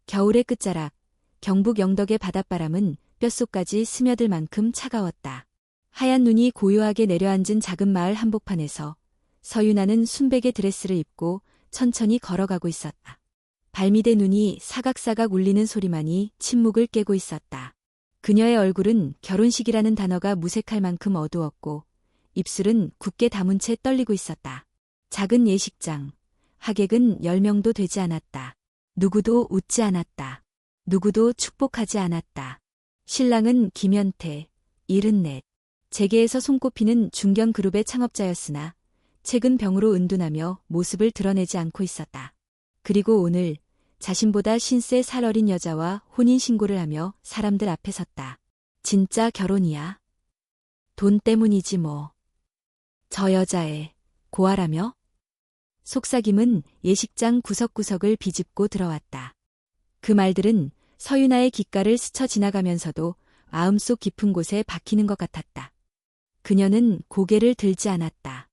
겨울의 끝자락, 경북 영덕의 바닷바람은 뼛속까지 스며들 만큼 차가웠다. 하얀 눈이 고요하게 내려앉은 작은 마을 한복판에서 서윤아는 순백의 드레스를 입고 천천히 걸어가고 있었다. 발밑의 눈이 사각사각 울리는 소리만이 침묵을 깨고 있었다. 그녀의 얼굴은 결혼식이라는 단어가 무색할 만큼 어두웠고 입술은 굳게 담은 채 떨리고 있었다. 작은 예식장, 하객은 10명도 되지 않았다. 누구도 웃지 않았다. 누구도 축복하지 않았다. 신랑은 김현태, 74. 재계에서 손꼽히는 중견그룹의 창업자였으나 최근 병으로 은둔하며 모습을 드러내지 않고 있었다. 그리고 오늘 자신보다 50세 살 어린 여자와 혼인신고를 하며 사람들 앞에 섰다. 진짜 결혼이야? 돈 때문이지 뭐. 저 여자애 고아라며? 속삭임은 예식장 구석구석을 비집고 들어왔다. 그 말들은 서윤아의 귓가를 스쳐 지나가면서도 마음속 깊은 곳에 박히는 것 같았다. 그녀는 고개를 들지 않았다.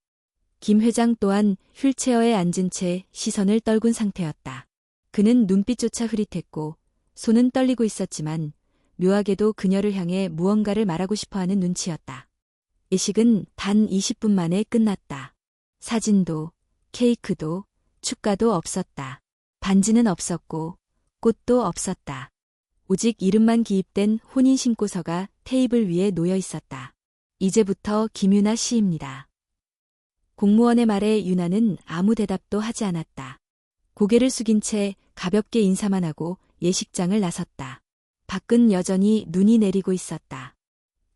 김 회장 또한 휠체어에 앉은 채 시선을 떨군 상태였다. 그는 눈빛조차 흐릿했고 손은 떨리고 있었지만 묘하게도 그녀를 향해 무언가를 말하고 싶어하는 눈치였다. 예식은 단 20분 만에 끝났다. 사진도, 케이크도, 축가도 없었다. 반지는 없었고 꽃도 없었다. 오직 이름만 기입된 혼인신고서가 테이블 위에 놓여 있었다. 이제부터 김유나 씨입니다. 공무원의 말에 유나는 아무 대답도 하지 않았다. 고개를 숙인 채 가볍게 인사만 하고 예식장을 나섰다. 밖은 여전히 눈이 내리고 있었다.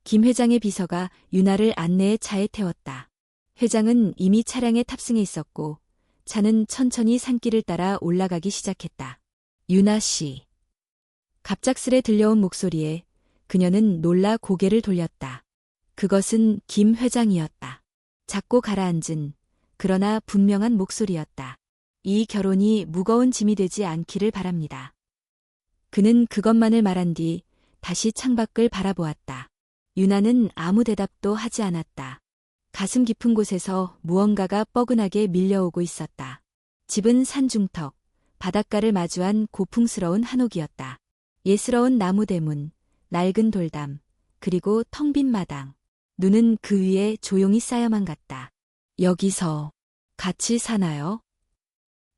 김 회장의 비서가 유나를 안내해 차에 태웠다. 회장은 이미 차량에 탑승해 있었고 차는 천천히 산길을 따라 올라가기 시작했다. 유나 씨. 갑작스레 들려온 목소리에 그녀는 놀라 고개를 돌렸다. 그것은 김 회장이었다. 작고 가라앉은 그러나 분명한 목소리였다. 이 결혼이 무거운 짐이 되지 않기를 바랍니다. 그는 그것만을 말한 뒤 다시 창밖을 바라보았다. 유나는 아무 대답도 하지 않았다. 가슴 깊은 곳에서 무언가가 뻐근하게 밀려오고 있었다. 집은 산중턱, 바닷가를 마주한 고풍스러운 한옥이었다. 예스러운 나무 대문, 낡은 돌담, 그리고 텅 빈 마당. 눈은 그 위에 조용히 쌓여만 갔다. 여기서 같이 사나요?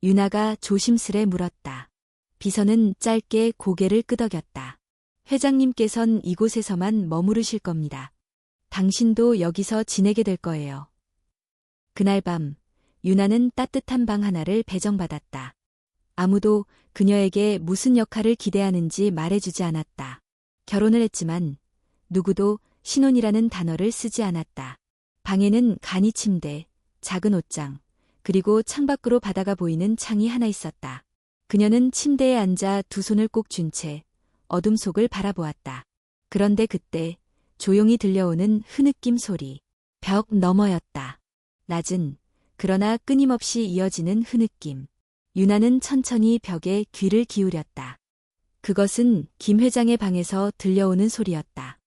유나가 조심스레 물었다. 비서는 짧게 고개를 끄덕였다. 회장님께선 이곳에서만 머무르실 겁니다. 당신도 여기서 지내게 될 거예요. 그날 밤, 유나는 따뜻한 방 하나를 배정받았다. 아무도 그녀에게 무슨 역할을 기대하는지 말해주지 않았다. 결혼을 했지만 누구도 신혼이라는 단어를 쓰지 않았다. 방에는 간이 침대, 작은 옷장, 그리고 창밖으로 바다가 보이는 창이 하나 있었다. 그녀는 침대에 앉아 두 손을 꼭 쥔 채 어둠 속을 바라보았다. 그런데 그때 조용히 들려오는 흐느낌 소리. 벽 너머였다. 낮은, 그러나 끊임없이 이어지는 흐느낌. 유나는 천천히 벽에 귀를 기울였다. 그것은 김 회장의 방에서 들려오는 소리였다.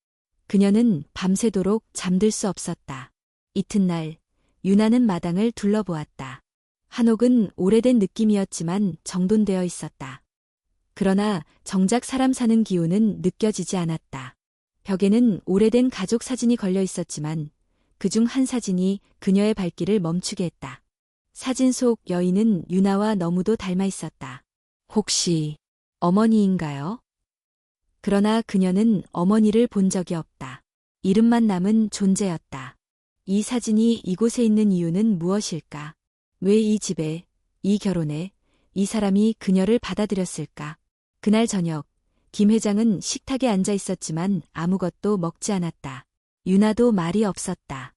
그녀는 밤새도록 잠들 수 없었다. 이튿날 유나는 마당을 둘러보았다. 한옥은 오래된 느낌이었지만 정돈되어 있었다. 그러나 정작 사람 사는 기운은 느껴지지 않았다. 벽에는 오래된 가족 사진이 걸려 있었지만 그중 한 사진이 그녀의 발길을 멈추게 했다. 사진 속 여인은 유나와 너무도 닮아 있었다. 혹시 어머니인가요? 그러나 그녀는 어머니를 본 적이 없다. 이름만 남은 존재였다. 이 사진이 이곳에 있는 이유는 무엇일까? 왜 이 집에, 이 결혼에, 이 사람이 그녀를 받아들였을까? 그날 저녁, 김 회장은 식탁에 앉아 있었지만 아무것도 먹지 않았다. 유나도 말이 없었다.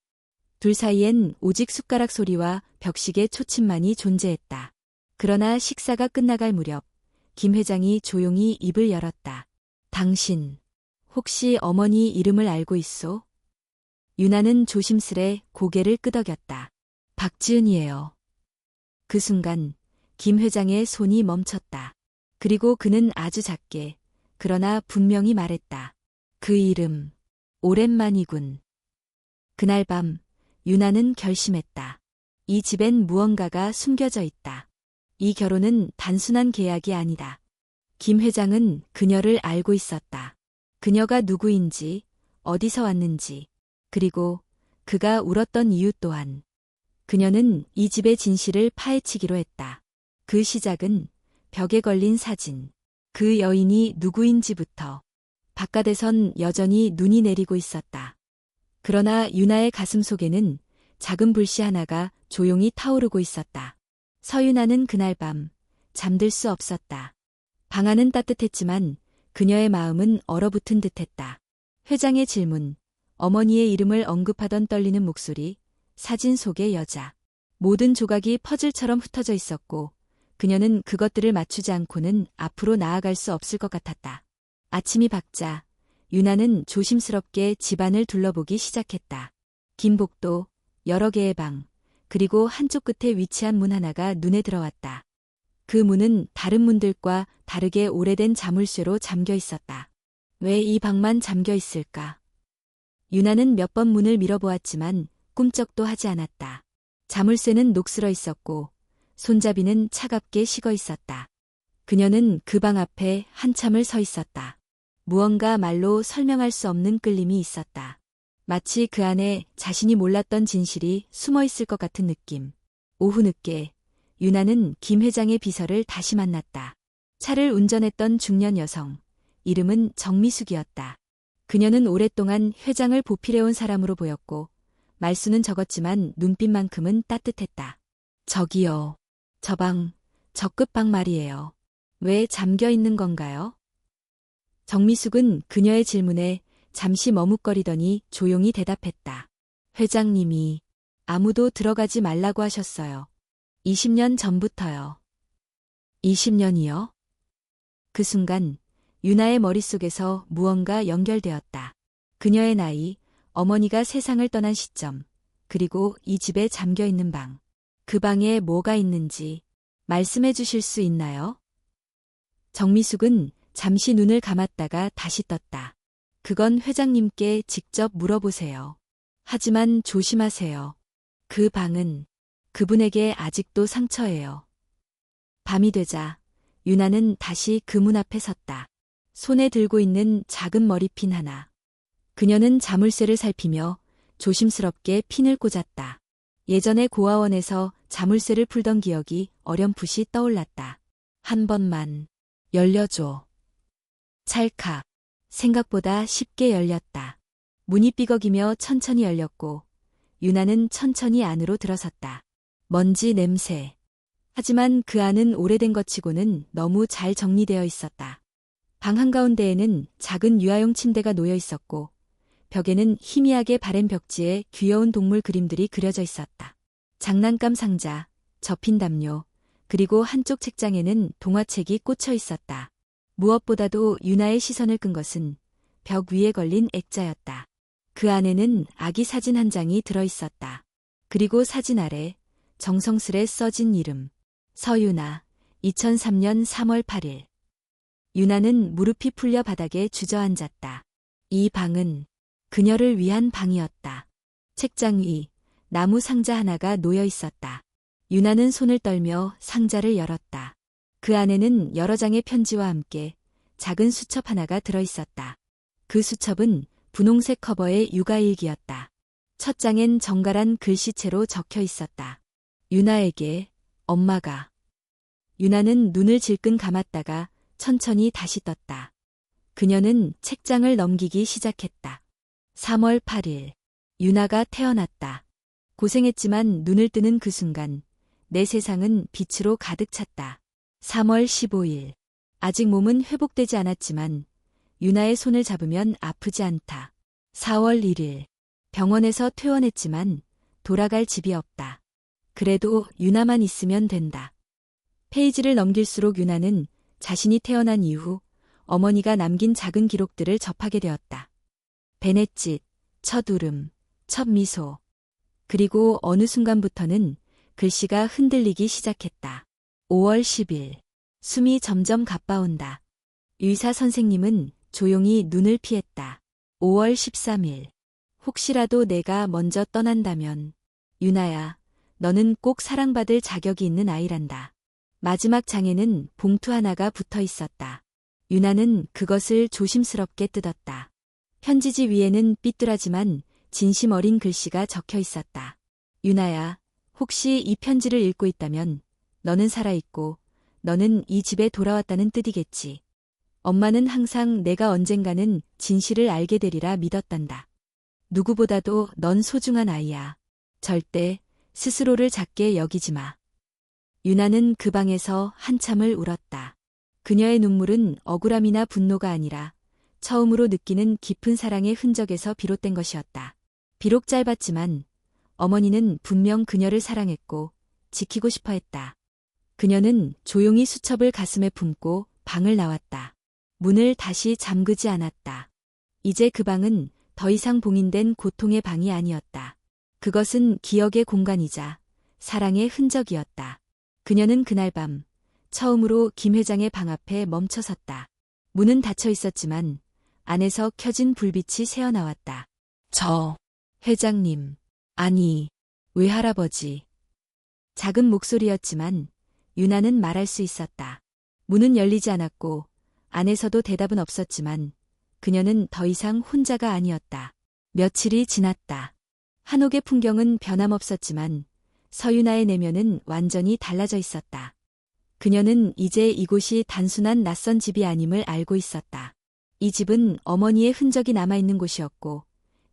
둘 사이엔 오직 숟가락 소리와 벽식의 초침만이 존재했다. 그러나 식사가 끝나갈 무렵, 김 회장이 조용히 입을 열었다. 당신, 혹시 어머니 이름을 알고 있소? 유나는 조심스레 고개를 끄덕였다. 박지은이에요. 그 순간 김 회장의 손이 멈췄다. 그리고 그는 아주 작게, 그러나 분명히 말했다. 그 이름, 오랜만이군. 그날 밤 유나는 결심했다. 이 집엔 무언가가 숨겨져 있다. 이 결혼은 단순한 계약이 아니다. 김 회장은 그녀를 알고 있었다. 그녀가 누구인지, 어디서 왔는지, 그리고 그가 울었던 이유 또한. 그녀는 이 집의 진실을 파헤치기로 했다. 그 시작은 벽에 걸린 사진, 그 여인이 누구인지부터. 바깥에선 여전히 눈이 내리고 있었다. 그러나 유나의 가슴 속에는 작은 불씨 하나가 조용히 타오르고 있었다. 서유나는 그날 밤 잠들 수 없었다. 방 안은 따뜻했지만 그녀의 마음은 얼어붙은 듯했다. 회장의 질문, 어머니의 이름을 언급하던 떨리는 목소리, 사진 속의 여자. 모든 조각이 퍼즐처럼 흩어져 있었고 그녀는 그것들을 맞추지 않고는 앞으로 나아갈 수 없을 것 같았다. 아침이 밝자 유나는 조심스럽게 집안을 둘러보기 시작했다. 긴 복도, 여러 개의 방, 그리고 한쪽 끝에 위치한 문 하나가 눈에 들어왔다. 그 문은 다른 문들과 다르게 오래된 자물쇠로 잠겨 있었다. 왜 이 방만 잠겨 있을까? 유나는 몇 번 문을 밀어보았지만 꿈쩍도 하지 않았다. 자물쇠는 녹슬어 있었고 손잡이는 차갑게 식어 있었다. 그녀는 그 방 앞에 한참을 서 있었다. 무언가 말로 설명할 수 없는 끌림이 있었다. 마치 그 안에 자신이 몰랐던 진실이 숨어 있을 것 같은 느낌. 오후 늦게 유나는 김 회장의 비서를 다시 만났다. 차를 운전했던 중년 여성. 이름은 정미숙이었다. 그녀는 오랫동안 회장을 보필해온 사람으로 보였고 말수는 적었지만 눈빛만큼은 따뜻했다. 저기요. 저 방, 저 끝방 말이에요. 왜 잠겨 있는 건가요? 정미숙은 그녀의 질문에 잠시 머뭇거리더니 조용히 대답했다. 회장님이 아무도 들어가지 말라고 하셨어요. 20년 전부터요. 20년이요? 그 순간 유나의 머릿속에서 무언가 연결되었다. 그녀의 나이, 어머니가 세상을 떠난 시점, 그리고 이 집에 잠겨 있는 방. 그 방에 뭐가 있는지 말씀해 주실 수 있나요? 정미숙은 잠시 눈을 감았다가 다시 떴다. 그건 회장님께 직접 물어보세요. 하지만 조심하세요. 그 방은 그분에게 아직도 상처예요. 밤이 되자 유나는 다시 그 문 앞에 섰다. 손에 들고 있는 작은 머리핀 하나. 그녀는 자물쇠를 살피며 조심스럽게 핀을 꽂았다. 예전에 고아원에서 자물쇠를 풀던 기억이 어렴풋이 떠올랐다. 한 번만 열려줘. 찰칵. 생각보다 쉽게 열렸다. 문이 삐걱이며 천천히 열렸고 유나는 천천히 안으로 들어섰다. 먼지 냄새. 하지만 그 안은 오래된 것 치고는 너무 잘 정리되어 있었다. 방 한가운데에는 작은 유아용 침대가 놓여 있었고 벽에는 희미하게 바랜 벽지에 귀여운 동물 그림들이 그려져 있었다. 장난감 상자, 접힌 담요, 그리고 한쪽 책장에는 동화책이 꽂혀 있었다. 무엇보다도 유나의 시선을 끈 것은 벽 위에 걸린 액자였다. 그 안에는 아기 사진 한 장이 들어 있었다. 그리고 사진 아래 정성스레 써진 이름. 서유나, 2003년 3월 8일. 유나는 무릎이 풀려 바닥에 주저앉았다. 이 방은 그녀를 위한 방이었다. 책장 위 나무 상자 하나가 놓여 있었다. 유나는 손을 떨며 상자를 열었다. 그 안에는 여러 장의 편지와 함께 작은 수첩 하나가 들어 있었다. 그 수첩은 분홍색 커버의 육아일기였다. 첫 장엔 정갈한 글씨체로 적혀 있었다. 유나에게 엄마가. 유나는 눈을 질끈 감았다가 천천히 다시 떴다. 그녀는 책장을 넘기기 시작했다. 3월 8일. 유나가 태어났다. 고생했지만 눈을 뜨는 그 순간 내 세상은 빛으로 가득 찼다. 3월 15일. 아직 몸은 회복되지 않았지만 유나의 손을 잡으면 아프지 않다. 4월 1일. 병원에서 퇴원했지만 돌아갈 집이 없다. 그래도 유나만 있으면 된다. 페이지를 넘길수록 유나는 자신이 태어난 이후 어머니가 남긴 작은 기록들을 접하게 되었다. 베넷짓, 첫 울음, 첫 미소. 그리고 어느 순간부터는 글씨가 흔들리기 시작했다. 5월 10일. 숨이 점점 가빠온다. 의사 선생님은 조용히 눈을 피했다. 5월 13일. 혹시라도 내가 먼저 떠난다면. 유나야, 너는 꼭 사랑받을 자격이 있는 아이란다. 마지막 장에는 봉투 하나가 붙어 있었다. 유나는 그것을 조심스럽게 뜯었다. 편지지 위에는 삐뚤하지만 진심 어린 글씨가 적혀 있었다. 유나야, 혹시 이 편지를 읽고 있다면 너는 살아있고 너는 이 집에 돌아왔다는 뜻이겠지. 엄마는 항상 내가 언젠가는 진실을 알게 되리라 믿었단다. 누구보다도 넌 소중한 아이야. 절대 스스로를 작게 여기지 마. 유나는 그 방에서 한참을 울었다. 그녀의 눈물은 억울함이나 분노가 아니라 처음으로 느끼는 깊은 사랑의 흔적에서 비롯된 것이었다. 비록 짧았지만 어머니는 분명 그녀를 사랑했고 지키고 싶어 했다. 그녀는 조용히 수첩을 가슴에 품고 방을 나왔다. 문을 다시 잠그지 않았다. 이제 그 방은 더 이상 봉인된 고통의 방이 아니었다. 그것은 기억의 공간이자 사랑의 흔적이었다. 그녀는 그날 밤 처음으로 김 회장의 방 앞에 멈춰섰다. 문은 닫혀 있었지만 안에서 켜진 불빛이 새어나왔다. 저 회장님, 아니, 외할아버지. 작은 목소리였지만 유나는 말할 수 있었다. 문은 열리지 않았고 안에서도 대답은 없었지만 그녀는 더 이상 혼자가 아니었다. 며칠이 지났다. 한옥의 풍경은 변함없었지만 서유나의 내면은 완전히 달라져 있었다. 그녀는 이제 이곳이 단순한 낯선 집이 아님을 알고 있었다. 이 집은 어머니의 흔적이 남아있는 곳이었고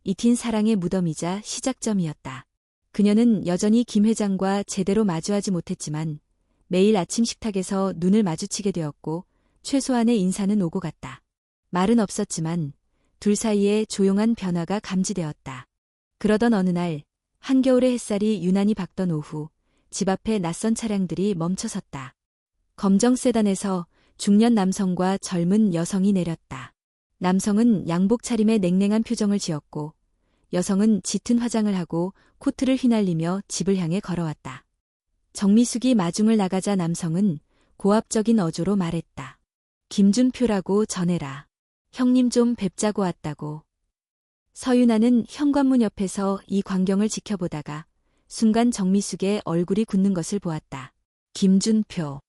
잊힌 사랑의 무덤이자 시작점이었다. 그녀는 여전히 김 회장과 제대로 마주하지 못했지만 매일 아침 식탁에서 눈을 마주치게 되었고 최소한의 인사는 오고 갔다. 말은 없었지만 둘 사이에 조용한 변화가 감지되었다. 그러던 어느 날 한겨울의 햇살이 유난히 밝던 오후 집 앞에 낯선 차량들이 멈춰섰다. 검정 세단에서 중년 남성과 젊은 여성이 내렸다. 남성은 양복 차림에 냉랭한 표정을 지었고 여성은 짙은 화장을 하고 코트를 휘날리며 집을 향해 걸어왔다. 정미숙이 마중을 나가자 남성은 고압적인 어조로 말했다. 김준표라고 전해라. 형님 좀 뵙자고 왔다고. 서유나는 현관문 옆에서 이 광경을 지켜보다가 순간 정미숙의 얼굴이 굳는 것을 보았다. 김준표.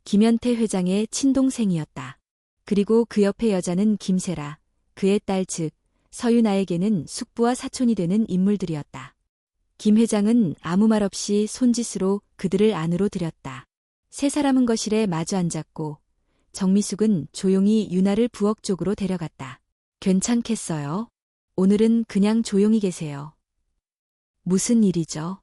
김현태 회장의 친동생이었다. 그리고 그 옆의 여자는 김세라, 그의 딸 즉 서유나에게는 숙부와 사촌이 되는 인물들이었다. 김 회장은 아무 말 없이 손짓으로 그들을 안으로 들였다. 세 사람은 거실에 마주 앉았고 정미숙은 조용히 유나를 부엌 쪽으로 데려갔다. 괜찮겠어요? 오늘은 그냥 조용히 계세요. 무슨 일이죠?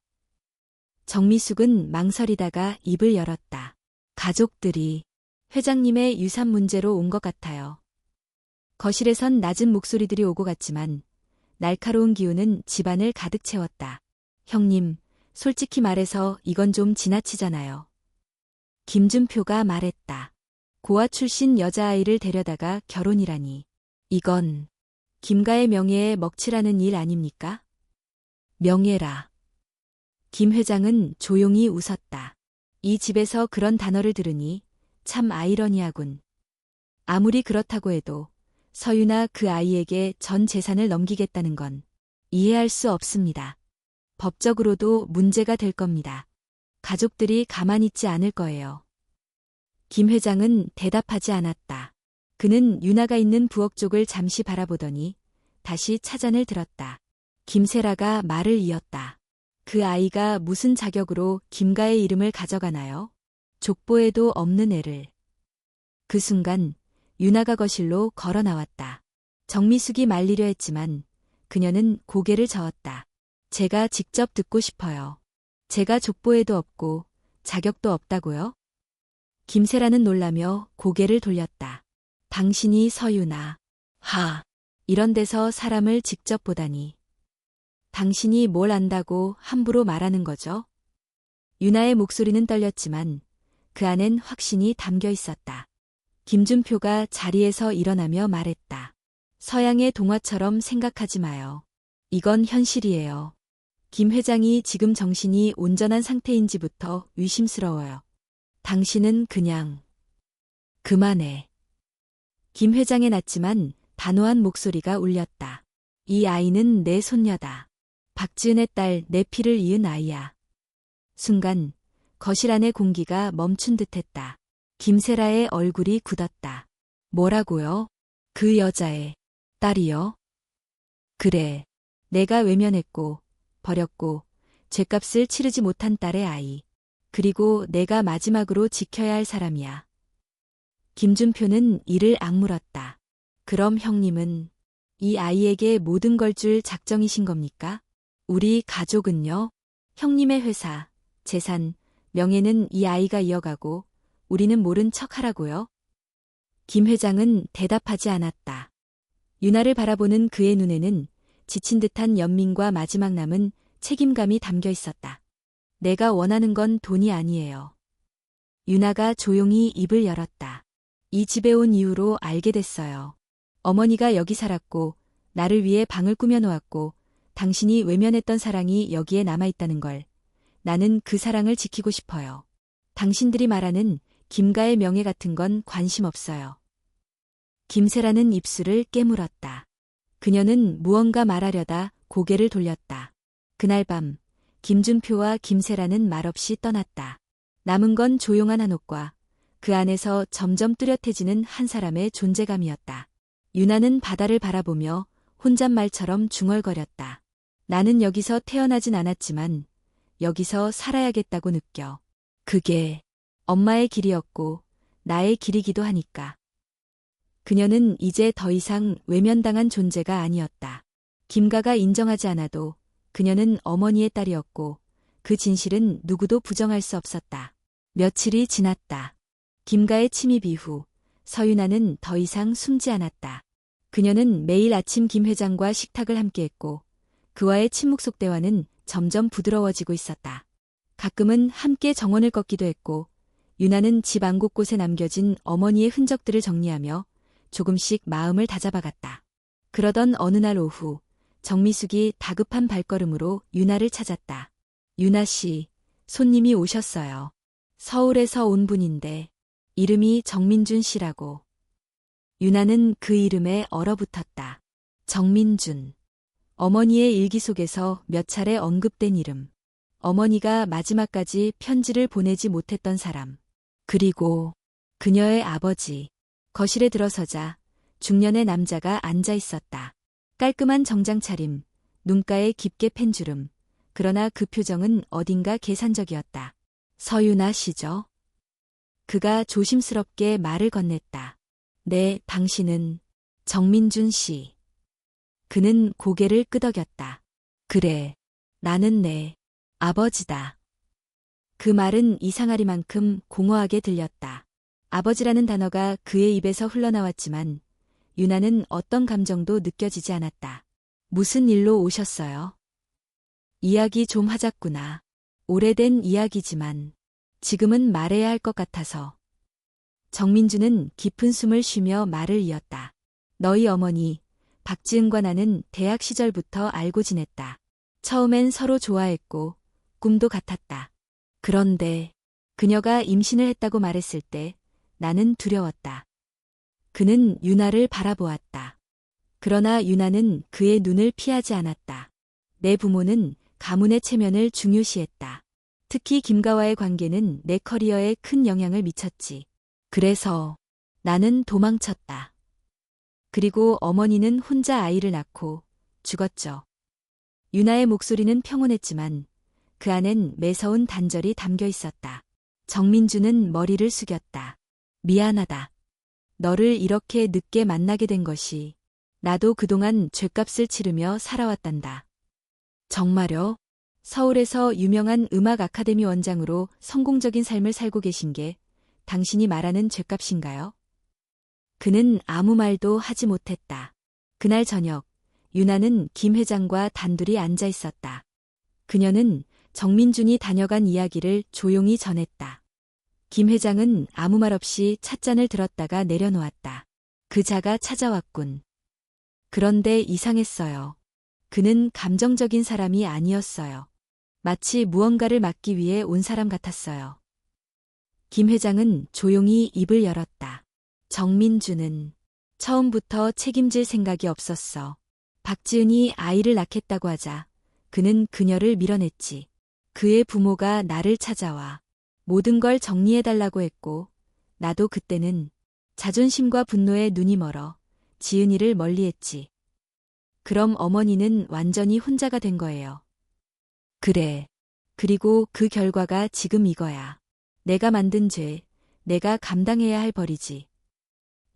정미숙은 망설이다가 입을 열었다. 가족들이 회장님의 유산 문제로 온 것 같아요. 거실에선 낮은 목소리들이 오고 갔지만 날카로운 기운은 집안을 가득 채웠다. 형님, 솔직히 말해서 이건 좀 지나치잖아요. 김준표가 말했다. 고아 출신 여자아이를 데려다가 결혼이라니. 이건 김가의 명예에 먹칠하는 일 아닙니까? 명예라. 김 회장은 조용히 웃었다. 이 집에서 그런 단어를 들으니 참 아이러니하군. 아무리 그렇다고 해도 서유나 그 아이에게 전 재산을 넘기겠다는 건 이해할 수 없습니다. 법적으로도 문제가 될 겁니다. 가족들이 가만히 있지 않을 거예요. 김 회장은 대답하지 않았다. 그는 유나가 있는 부엌 쪽을 잠시 바라보더니 다시 차잔을 들었다. 김세라가 말을 이었다. 그 아이가 무슨 자격으로 김가의 이름을 가져가나요? 족보에도 없는 애를. 그 순간 유나가 거실로 걸어 나왔다. 정미숙이 말리려 했지만 그녀는 고개를 저었다. 제가 직접 듣고 싶어요. 제가 족보에도 없고 자격도 없다고요? 김세라는 놀라며 고개를 돌렸다. 당신이 서유나. 하. 이런 데서 사람을 직접 보다니. 당신이 뭘 안다고 함부로 말하는 거죠? 유나의 목소리는 떨렸지만 그 안엔 확신이 담겨 있었다. 김준표가 자리에서 일어나며 말했다. 서양의 동화처럼 생각하지 마요. 이건 현실이에요. 김 회장이 지금 정신이 온전한 상태인지부터 의심스러워요. 당신은 그냥 그만해. 김 회장의 낮지만 단호한 목소리가 울렸다. 이 아이는 내 손녀다. 박지은의 딸, 내 피를 이은 아이야. 순간 거실 안의 공기가 멈춘 듯했다. 김세라의 얼굴이 굳었다. 뭐라고요? 그 여자의 딸이요? 그래. 내가 외면했고, 버렸고, 죗값을 치르지 못한 딸의 아이. 그리고 내가 마지막으로 지켜야 할 사람이야. 김준표는 이를 악물었다. 그럼 형님은 이 아이에게 모든 걸 줄 작정이신 겁니까? 우리 가족은요? 형님의 회사, 재산, 명예는 이 아이가 이어가고 우리는 모른 척 하라고요? 김 회장은 대답하지 않았다. 유나를 바라보는 그의 눈에는 지친 듯한 연민과 마지막 남은 책임감이 담겨 있었다. 내가 원하는 건 돈이 아니에요. 유나가 조용히 입을 열었다. 이 집에 온 이후로 알게 됐어요. 어머니가 여기 살았고 나를 위해 방을 꾸며놓았고 당신이 외면했던 사랑이 여기에 남아있다는 걸. 나는 그 사랑을 지키고 싶어요. 당신들이 말하는 김가의 명예 같은 건 관심 없어요. 김세라는 입술을 깨물었다. 그녀는 무언가 말하려다 고개를 돌렸다. 그날 밤 김준표와 김세라는 말없이 떠났다. 남은 건 조용한 한옥과 그 안에서 점점 뚜렷해지는 한 사람의 존재감이었다. 유나는 바다를 바라보며 혼잣말처럼 중얼거렸다. 나는 여기서 태어나진 않았지만 여기서 살아야겠다고 느껴. 그게 엄마의 길이었고 나의 길이기도 하니까. 그녀는 이제 더 이상 외면당한 존재가 아니었다. 김가가 인정하지 않아도 그녀는 어머니의 딸이었고 그 진실은 누구도 부정할 수 없었다. 며칠이 지났다. 김가의 침입 이후 서유나는 더 이상 숨지 않았다. 그녀는 매일 아침 김 회장과 식탁을 함께했고 그와의 침묵 속 대화는 점점 부드러워지고 있었다. 가끔은 함께 정원을 걷기도 했고 유나는 집 안 곳곳에 남겨진 어머니의 흔적들을 정리하며 조금씩 마음을 다잡아갔다. 그러던 어느 날 오후 정미숙이 다급한 발걸음으로 유나를 찾았다. 유나 씨, 손님이 오셨어요. 서울에서 온 분인데 이름이 정민준 씨라고. 유나는 그 이름에 얼어붙었다. 정민준. 어머니의 일기 속에서 몇 차례 언급된 이름. 어머니가 마지막까지 편지를 보내지 못했던 사람. 그리고 그녀의 아버지. 거실에 들어서자 중년의 남자가 앉아 있었다. 깔끔한 정장 차림, 눈가에 깊게 팬 주름. 그러나 그 표정은 어딘가 계산적이었다. 서유나 씨죠? 그가 조심스럽게 말을 건넸다. 네, 당신은 정민준 씨. 그는 고개를 끄덕였다. 그래, 나는 내 아버지다. 그 말은 이상하리만큼 공허하게 들렸다. 아버지라는 단어가 그의 입에서 흘러나왔지만 유나는 어떤 감정도 느껴지지 않았다. 무슨 일로 오셨어요? 이야기 좀 하자꾸나. 오래된 이야기지만 지금은 말해야 할 것 같아서. 정민주는 깊은 숨을 쉬며 말을 이었다. 너희 어머니 박지은과 나는 대학 시절부터 알고 지냈다. 처음엔 서로 좋아했고 꿈도 같았다. 그런데 그녀가 임신을 했다고 말했을 때 나는 두려웠다. 그는 유나를 바라보았다. 그러나 유나는 그의 눈을 피하지 않았다. 내 부모는 가문의 체면을 중요시했다. 특히 김가와의 관계는 내 커리어에 큰 영향을 미쳤지. 그래서 나는 도망쳤다. 그리고 어머니는 혼자 아이를 낳고 죽었죠. 유나의 목소리는 평온했지만 그 안엔 매서운 단절이 담겨 있었다. 정민주는 머리를 숙였다. 미안하다. 너를 이렇게 늦게 만나게 된 것이 나도 그동안 죗값을 치르며 살아왔단다. 정말요? 서울에서 유명한 음악 아카데미 원장으로 성공적인 삶을 살고 계신 게 당신이 말하는 죗값인가요? 그는 아무 말도 하지 못했다. 그날 저녁 유나는 김 회장과 단둘이 앉아 있었다. 그녀는 정민준이 다녀간 이야기를 조용히 전했다. 김 회장은 아무 말 없이 찻잔을 들었다가 내려놓았다. 그자가 찾아왔군. 그런데 이상했어요. 그는 감정적인 사람이 아니었어요. 마치 무언가를 막기 위해 온 사람 같았어요. 김 회장은 조용히 입을 열었다. 정민주는 처음부터 책임질 생각이 없었어. 박지은이 아이를 낳겠다고 하자 그는 그녀를 밀어냈지. 그의 부모가 나를 찾아와 모든 걸 정리해달라고 했고 나도 그때는 자존심과 분노에 눈이 멀어 지은이를 멀리했지. 그럼 어머니는 완전히 혼자가 된 거예요. 그래. 그리고 그 결과가 지금 이거야. 내가 만든 죄, 내가 감당해야 할 벌이지.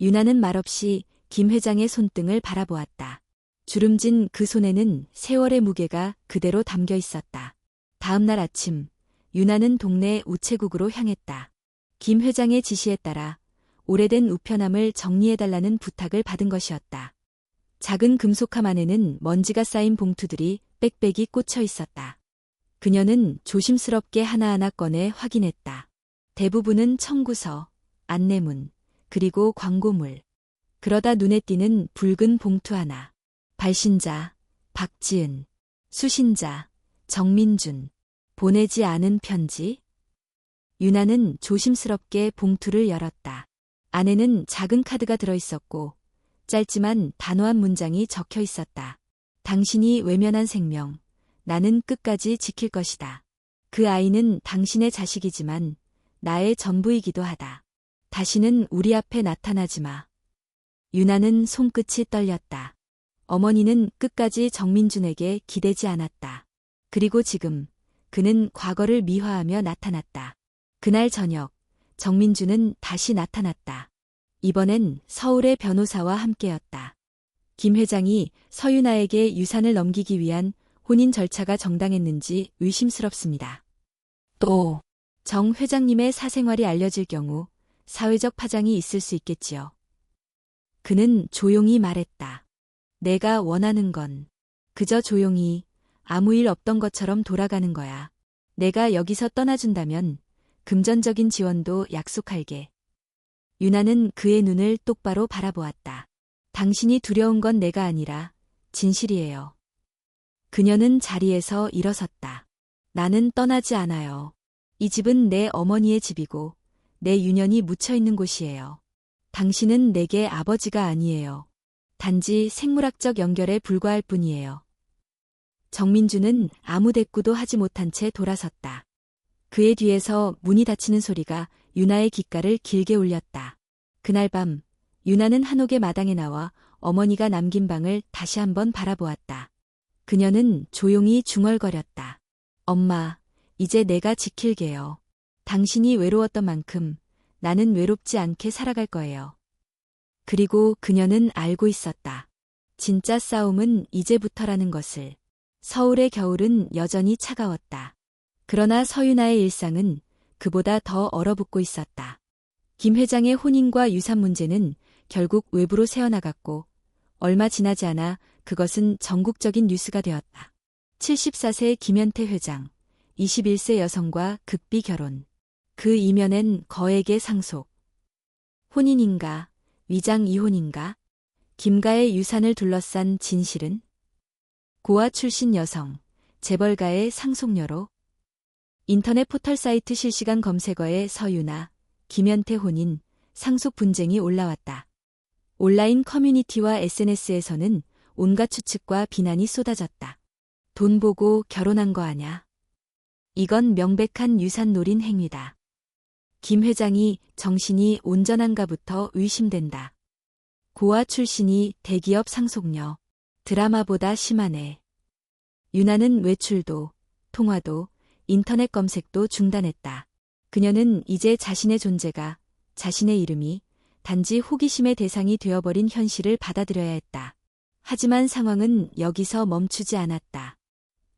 유나는 말없이 김 회장의 손등을 바라보았다. 주름진 그 손에는 세월의 무게가 그대로 담겨 있었다. 다음 날 아침, 유나는 동네 우체국으로 향했다. 김 회장의 지시에 따라 오래된 우편함을 정리해달라는 부탁을 받은 것이었다. 작은 금속함 안에는 먼지가 쌓인 봉투들이 빽빽이 꽂혀 있었다. 그녀는 조심스럽게 하나하나 꺼내 확인했다. 대부분은 청구서, 안내문, 그리고 광고물. 그러다 눈에 띄는 붉은 봉투 하나. 발신자, 박지은. 수신자, 정민준. 보내지 않은 편지. 유나는 조심스럽게 봉투를 열었다. 안에는 작은 카드가 들어있었고 짧지만 단호한 문장이 적혀 있었다. 당신이 외면한 생명, 나는 끝까지 지킬 것이다. 그 아이는 당신의 자식이지만 나의 전부이기도 하다. 다시는 우리 앞에 나타나지 마. 유나는 손끝이 떨렸다. 어머니는 끝까지 정민준에게 기대지 않았다. 그리고 지금 그는 과거를 미화하며 나타났다. 그날 저녁 정민준은 다시 나타났다. 이번엔 서울의 변호사와 함께였다. 김 회장이 서유나에게 유산을 넘기기 위한 혼인 절차가 정당했는지 의심스럽습니다. 또 정 회장님의 사생활이 알려질 경우 사회적 파장이 있을 수 있겠지요. 그는 조용히 말했다. 내가 원하는 건 그저 조용히 아무 일 없던 것처럼 돌아가는 거야. 내가 여기서 떠나준다면 금전적인 지원도 약속할게. 유나는 그의 눈을 똑바로 바라보았다. 당신이 두려운 건 내가 아니라 진실이에요. 그녀는 자리에서 일어섰다. 나는 떠나지 않아요. 이 집은 내 어머니의 집이고 내 유년이 묻혀있는 곳이에요. 당신은 내게 아버지가 아니에요. 단지 생물학적 연결에 불과할 뿐이에요. 정민주는 아무 대꾸도 하지 못한 채 돌아섰다. 그의 뒤에서 문이 닫히는 소리가 유나의 귓가를 길게 울렸다. 그날 밤 유나는 한옥의 마당에 나와 어머니가 남긴 방을 다시 한번 바라보았다. 그녀는 조용히 중얼거렸다. 엄마, 이제 내가 지킬게요. 당신이 외로웠던 만큼 나는 외롭지 않게 살아갈 거예요. 그리고 그녀는 알고 있었다. 진짜 싸움은 이제부터라는 것을. 서울의 겨울은 여전히 차가웠다. 그러나 서유나의 일상은 그보다 더 얼어붙고 있었다. 김 회장의 혼인과 유산 문제는 결국 외부로 새어나갔고 얼마 지나지 않아 그것은 전국적인 뉴스가 되었다. 74세 김현태 회장, 21세 여성과 극비 결혼. 그 이면엔 거액의 상속. 혼인인가, 위장 이혼인가? 김가의 유산을 둘러싼 진실은? 고아 출신 여성, 재벌가의 상속녀로? 인터넷 포털 사이트 실시간 검색어에 서유나, 김현태 혼인, 상속 분쟁이 올라왔다. 온라인 커뮤니티와 SNS에서는 온갖 추측과 비난이 쏟아졌다. 돈 보고 결혼한 거 아냐? 이건 명백한 유산 노린 행위다. 김 회장이 정신이 온전한가부터 의심된다. 고아 출신이 대기업 상속녀. 드라마보다 심하네. 유나는 외출도, 통화도, 인터넷 검색도 중단했다. 그녀는 이제 자신의 존재가, 자신의 이름이 단지 호기심의 대상이 되어버린 현실을 받아들여야 했다. 하지만 상황은 여기서 멈추지 않았다.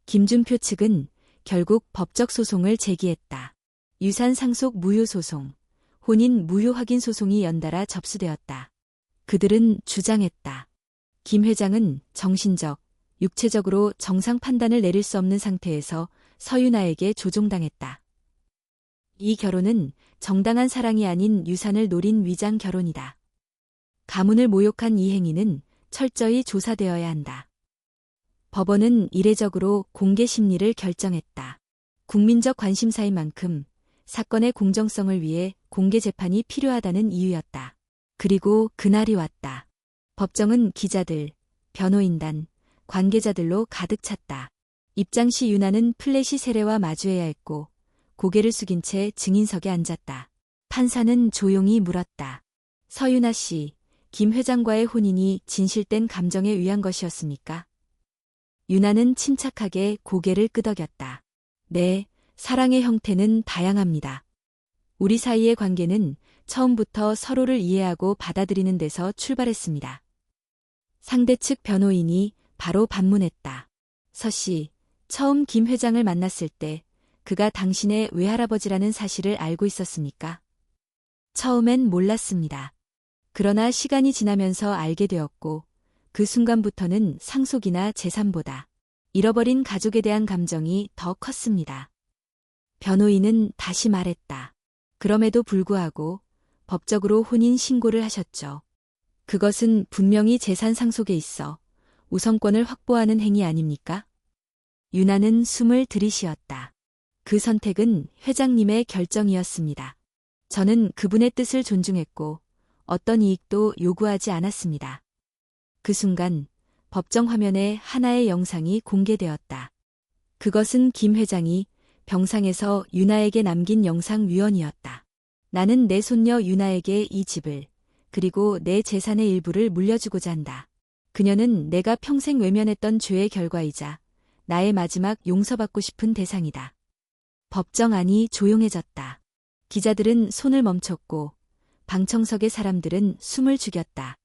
김준표 측은 결국 법적 소송을 제기했다. 유산 상속 무효 소송, 혼인 무효 확인 소송이 연달아 접수되었다. 그들은 주장했다. 김 회장은 정신적, 육체적으로 정상 판단을 내릴 수 없는 상태에서 서유나에게 조종당했다. 이 결혼은 정당한 사랑이 아닌 유산을 노린 위장 결혼이다. 가문을 모욕한 이 행위는 철저히 조사되어야 한다. 법원은 이례적으로 공개 심리를 결정했다. 국민적 관심사인 만큼 사건의 공정성을 위해 공개 재판이 필요하다는 이유였다. 그리고 그날이 왔다. 법정은 기자들, 변호인단, 관계자들로 가득 찼다. 입장 시 유나는 플래시 세례와 마주해야 했고 고개를 숙인 채 증인석에 앉았다. 판사는 조용히 물었다. 서윤아 씨, 김 회장과의 혼인이 진실된 감정에 의한 것이었습니까? 유나는 침착하게 고개를 끄덕였다. 네, 사랑의 형태는 다양합니다. 우리 사이의 관계는 처음부터 서로를 이해하고 받아들이는 데서 출발했습니다. 상대 측 변호인이 바로 반문했다. 서 씨, 처음 김 회장을 만났을 때 그가 당신의 외할아버지라는 사실을 알고 있었습니까? 처음엔 몰랐습니다. 그러나 시간이 지나면서 알게 되었고 그 순간부터는 상속이나 재산보다 잃어버린 가족에 대한 감정이 더 컸습니다. 변호인은 다시 말했다. 그럼에도 불구하고 법적으로 혼인 신고를 하셨죠. 그것은 분명히 재산 상속에 있어 우선권을 확보하는 행위 아닙니까? 유나는 숨을 들이쉬었다. 그 선택은 회장님의 결정이었습니다. 저는 그분의 뜻을 존중했고 어떤 이익도 요구하지 않았습니다. 그 순간 법정 화면에 하나의 영상이 공개되었다. 그것은 김 회장이 병상에서 유나에게 남긴 영상 위원이었다. 나는 내 손녀 유나에게 이 집을 그리고 내 재산의 일부를 물려주고자 한다. 그녀는 내가 평생 외면했던 죄의 결과이자 나의 마지막 용서받고 싶은 대상이다. 법정 안이 조용해졌다. 기자들은 손을 멈췄고 방청석의 사람들은 숨을 죽였다.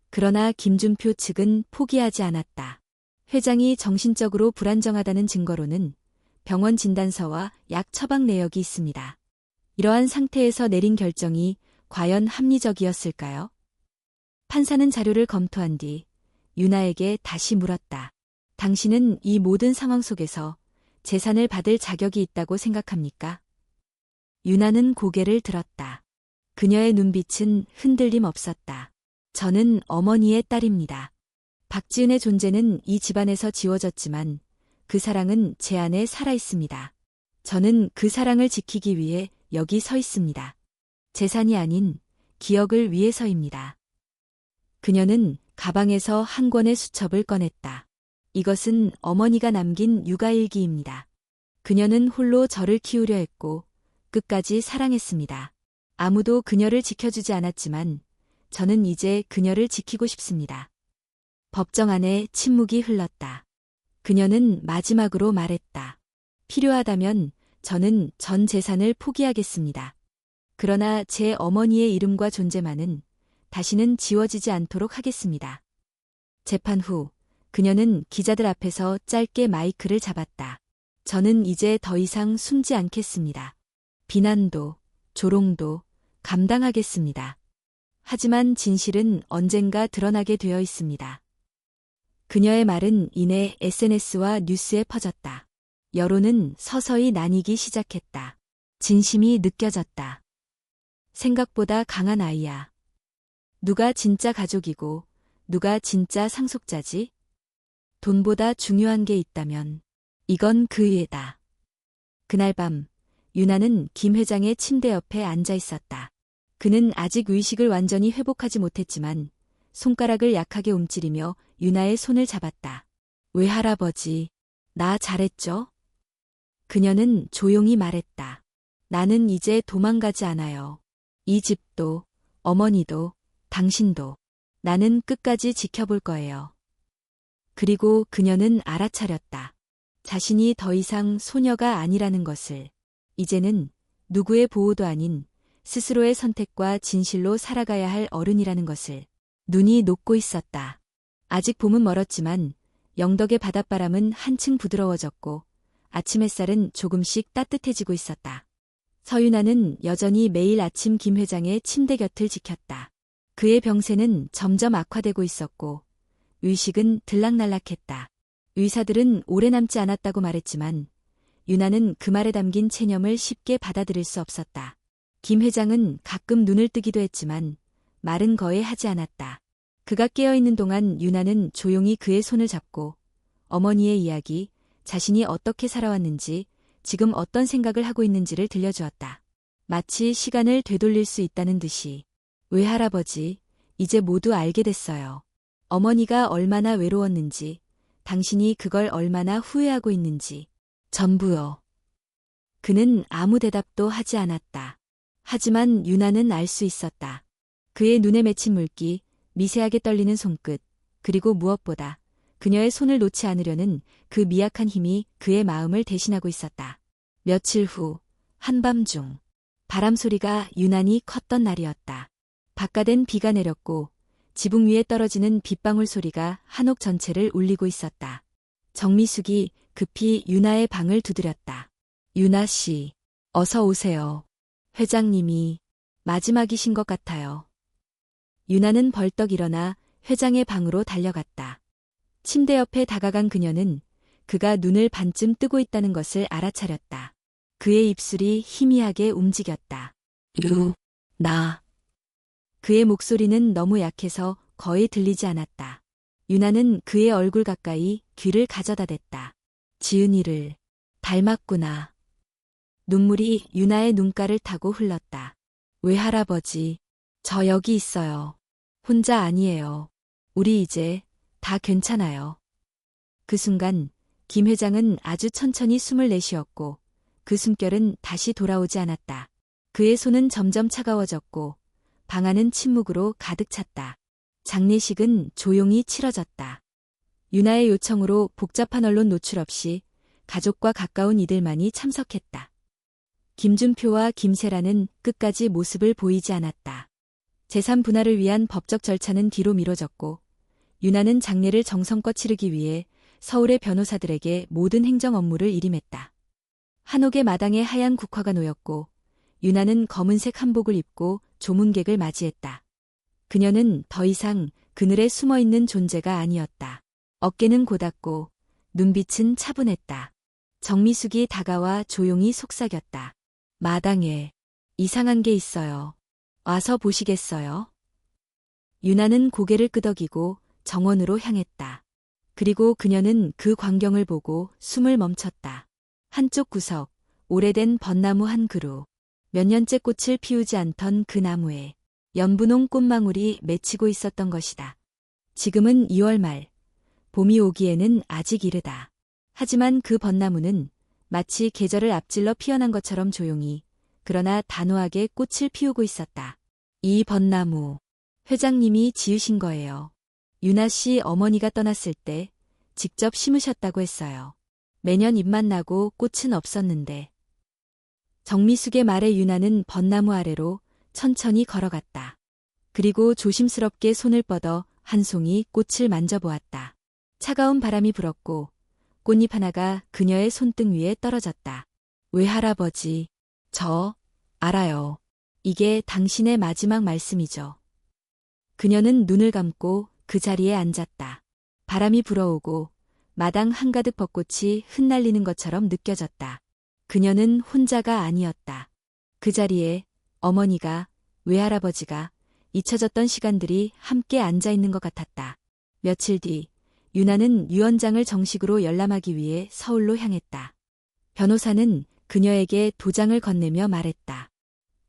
그러나 김준표 측은 포기하지 않았다. 회장이 정신적으로 불안정하다는 증거로는 병원 진단서와 약 처방 내역이 있습니다. 이러한 상태에서 내린 결정이 과연 합리적이었을까요? 판사는 자료를 검토한 뒤 유나에게 다시 물었다. 당신은 이 모든 상황 속에서 재산을 받을 자격이 있다고 생각합니까? 유나는 고개를 들었다. 그녀의 눈빛은 흔들림 없었다. 저는 어머니의 딸입니다. 박지은의 존재는 이 집안에서 지워졌지만 그 사랑은 제 안에 살아있습니다. 저는 그 사랑을 지키기 위해 여기 서 있습니다. 재산이 아닌 기억을 위해서입니다. 그녀는 가방에서 한 권의 수첩을 꺼냈다. 이것은 어머니가 남긴 육아일기입니다. 그녀는 홀로 저를 키우려 했고 끝까지 사랑했습니다. 아무도 그녀를 지켜주지 않았지만 저는 이제 그녀를 지키고 싶습니다. 법정 안에 침묵이 흘렀다. 그녀는 마지막으로 말했다. 필요하다면 저는 전 재산을 포기하겠습니다. 그러나 제 어머니의 이름과 존재만은 다시는 지워지지 않도록 하겠습니다. 재판 후 그녀는 기자들 앞에서 짧게 마이크를 잡았다. 저는 이제 더 이상 숨지 않겠습니다. 비난도, 조롱도 감당하겠습니다. 하지만 진실은 언젠가 드러나게 되어 있습니다. 그녀의 말은 이내 SNS와 뉴스에 퍼졌다. 여론은 서서히 나뉘기 시작했다. 진심이 느껴졌다. 생각보다 강한 아이야. 누가 진짜 가족이고 누가 진짜 상속자지? 돈보다 중요한 게 있다면 이건 그 위에다. 그날 밤 유나는 김 회장의 침대 옆에 앉아 있었다. 그는 아직 의식을 완전히 회복하지 못했지만 손가락을 약하게 움츠리며 유나의 손을 잡았다. 외할아버지, 나 잘했죠? 그녀는 조용히 말했다. 나는 이제 도망가지 않아요. 이 집도, 어머니도, 당신도. 나는 끝까지 지켜볼 거예요. 그리고 그녀는 알아차렸다. 자신이 더 이상 소녀가 아니라는 것을. 이제는 누구의 보호도 아닌 스스로의 선택과 진실로 살아가야 할 어른이라는 것을. 눈이 녹고 있었다. 아직 봄은 멀었지만 영덕의 바닷바람은 한층 부드러워졌고 아침 햇살은 조금씩 따뜻해지고 있었다. 서윤아는 여전히 매일 아침 김 회장의 침대 곁을 지켰다. 그의 병세는 점점 악화되고 있었고 의식은 들락날락했다. 의사들은 오래 남지 않았다고 말했지만 유나는 그 말에 담긴 체념을 쉽게 받아들일 수 없었다. 김 회장은 가끔 눈을 뜨기도 했지만 말은 거의 하지 않았다. 그가 깨어있는 동안 유나는 조용히 그의 손을 잡고 어머니의 이야기, 자신이 어떻게 살아왔는지, 지금 어떤 생각을 하고 있는지를 들려주었다. 마치 시간을 되돌릴 수 있다는 듯이. 외할아버지, 이제 모두 알게 됐어요. 어머니가 얼마나 외로웠는지, 당신이 그걸 얼마나 후회하고 있는지. 전부요. 그는 아무 대답도 하지 않았다. 하지만 유나는 알 수 있었다. 그의 눈에 맺힌 물기, 미세하게 떨리는 손끝, 그리고 무엇보다 그녀의 손을 놓지 않으려는 그 미약한 힘이 그의 마음을 대신하고 있었다. 며칠 후, 한밤중, 바람 소리가 유난히 컸던 날이었다. 바깥엔 비가 내렸고 지붕 위에 떨어지는 빗방울 소리가 한옥 전체를 울리고 있었다. 정미숙이 급히 유나의 방을 두드렸다. 유나 씨, 어서 오세요. 회장님이 마지막이신 것 같아요. 유나는 벌떡 일어나 회장의 방으로 달려갔다. 침대 옆에 다가간 그녀는 그가 눈을 반쯤 뜨고 있다는 것을 알아차렸다. 그의 입술이 희미하게 움직였다. 나. 그의 목소리는 너무 약해서 거의 들리지 않았다. 유나는 그의 얼굴 가까이 귀를 가져다 댔다. 지은이를 닮았구나. 눈물이 유나의 눈가를 타고 흘렀다. 외할아버지, 저 여기 있어요. 혼자 아니에요. 우리 이제 다 괜찮아요. 그 순간 김 회장은 아주 천천히 숨을 내쉬었고 그 숨결은 다시 돌아오지 않았다. 그의 손은 점점 차가워졌고 방 안은 침묵으로 가득 찼다. 장례식은 조용히 치러졌다. 유나의 요청으로 복잡한 언론 노출 없이 가족과 가까운 이들만이 참석했다. 김준표와 김세라는 끝까지 모습을 보이지 않았다. 재산 분할을 위한 법적 절차는 뒤로 미뤄졌고 유나는 장례를 정성껏 치르기 위해 서울의 변호사들에게 모든 행정 업무를 일임했다. 한옥의 마당에 하얀 국화가 놓였고 유나는 검은색 한복을 입고 조문객을 맞이했다. 그녀는 더 이상 그늘에 숨어있는 존재가 아니었다. 어깨는 고닫고 눈빛은 차분했다. 정미숙이 다가와 조용히 속삭였다. 마당에 이상한 게 있어요. 와서 보시겠어요? 유나는 고개를 끄덕이고 정원으로 향했다. 그리고 그녀는 그 광경을 보고 숨을 멈췄다. 한쪽 구석, 오래된 벚나무 한 그루, 몇 년째 꽃을 피우지 않던 그 나무에 연분홍 꽃망울이 맺히고 있었던 것이다. 지금은 2월 말, 봄이 오기에는 아직 이르다. 하지만 그 벚나무는 마치 계절을 앞질러 피어난 것처럼 조용히, 그러나 단호하게 꽃을 피우고 있었다. 이 벚나무, 회장님이 지으신 거예요. 유나 씨 어머니가 떠났을 때 직접 심으셨다고 했어요. 매년 잎만 나고 꽃은 없었는데. 정미숙의 말에 유나는 벚나무 아래로 천천히 걸어갔다. 그리고 조심스럽게 손을 뻗어 한 송이 꽃을 만져보았다. 차가운 바람이 불었고 꽃잎 하나가 그녀의 손등 위에 떨어졌다. 외할아버지, 저 알아요. 이게 당신의 마지막 말씀이죠. 그녀는 눈을 감고 그 자리에 앉았다. 바람이 불어오고 마당 한가득 벚꽃이 흩날리는 것처럼 느껴졌다. 그녀는 혼자가 아니었다. 그 자리에 어머니가, 외할아버지가, 잊혀졌던 시간들이 함께 앉아있는 것 같았다. 며칠 뒤 유나는 유언장을 정식으로 열람하기 위해 서울로 향했다. 변호사는 그녀에게 도장을 건네며 말했다.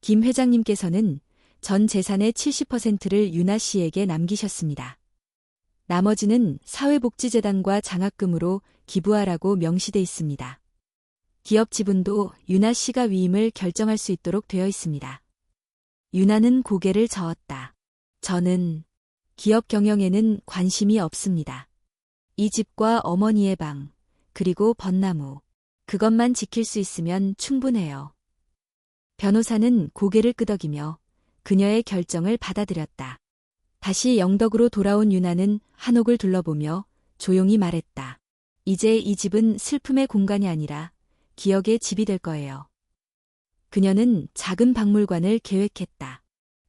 김 회장님께서는 전 재산의 70%를 유나 씨에게 남기셨습니다. 나머지는 사회복지재단과 장학금으로 기부하라고 명시돼 있습니다. 기업 지분도 유나 씨가 위임을 결정할 수 있도록 되어 있습니다. 유나는 고개를 저었다. 저는 기업 경영에는 관심이 없습니다. 이 집과 어머니의 방, 그리고 벚나무, 그것만 지킬 수 있으면 충분해요. 변호사는 고개를 끄덕이며 그녀의 결정을 받아들였다. 다시 영덕으로 돌아온 유나는 한옥을 둘러보며 조용히 말했다. 이제 이 집은 슬픔의 공간이 아니라 기억의 집이 될 거예요. 그녀는 작은 박물관을 계획했다.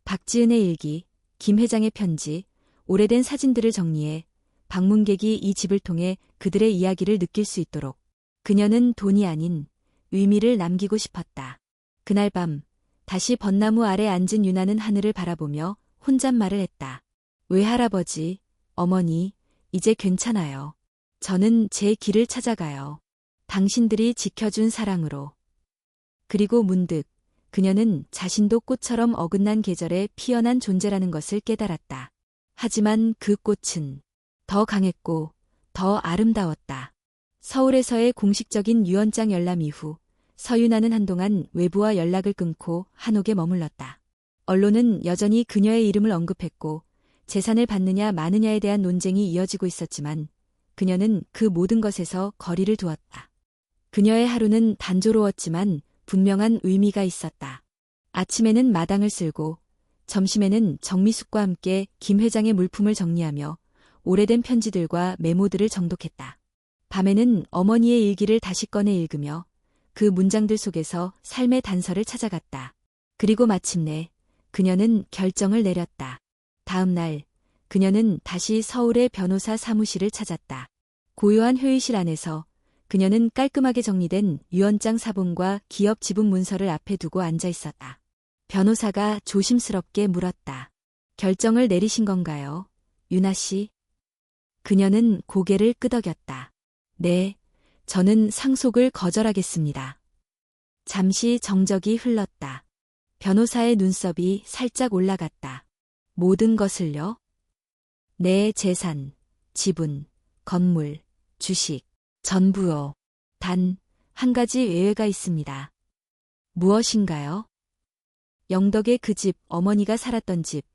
박지은의 일기, 김 회장의 편지, 오래된 사진들을 정리해 방문객이 이 집을 통해 그들의 이야기를 느낄 수 있도록 그녀는 돈이 아닌 의미를 남기고 싶었다. 그날 밤 다시 벚나무 아래 앉은 유나는 하늘을 바라보며 혼잣말을 했다. 외할아버지, 어머니, 이제 괜찮아요. 저는 제 길을 찾아가요. 당신들이 지켜준 사랑으로. 그리고 문득 그녀는 자신도 꽃처럼 어긋난 계절에 피어난 존재라는 것을 깨달았다. 하지만 그 꽃은 더 강했고 더 아름다웠다. 서울에서의 공식적인 유언장 열람 이후 서유나는 한동안 외부와 연락을 끊고 한옥에 머물렀다. 언론은 여전히 그녀의 이름을 언급했고 재산을 받느냐 마느냐에 대한 논쟁이 이어지고 있었지만 그녀는 그 모든 것에서 거리를 두었다. 그녀의 하루는 단조로웠지만 분명한 의미가 있었다. 아침에는 마당을 쓸고 점심에는 정미숙과 함께 김 회장의 물품을 정리하며 오래된 편지들과 메모들을 정독했다. 밤에는 어머니의 일기를 다시 꺼내 읽으며 그 문장들 속에서 삶의 단서를 찾아갔다. 그리고 마침내 그녀는 결정을 내렸다. 다음 날 그녀는 다시 서울의 변호사 사무실을 찾았다. 고요한 회의실 안에서 그녀는 깔끔하게 정리된 유언장 사본과 기업 지분 문서를 앞에 두고 앉아 있었다. 변호사가 조심스럽게 물었다. 결정을 내리신 건가요, 유나 씨? 그녀는 고개를 끄덕였다. 네, 저는 상속을 거절하겠습니다. 잠시 정적이 흘렀다. 변호사의 눈썹이 살짝 올라갔다. 모든 것을요? 내 재산, 지분, 건물, 주식, 전부요. 단, 한 가지 예외가 있습니다. 무엇인가요? 영덕의 그 집, 어머니가 살았던 집,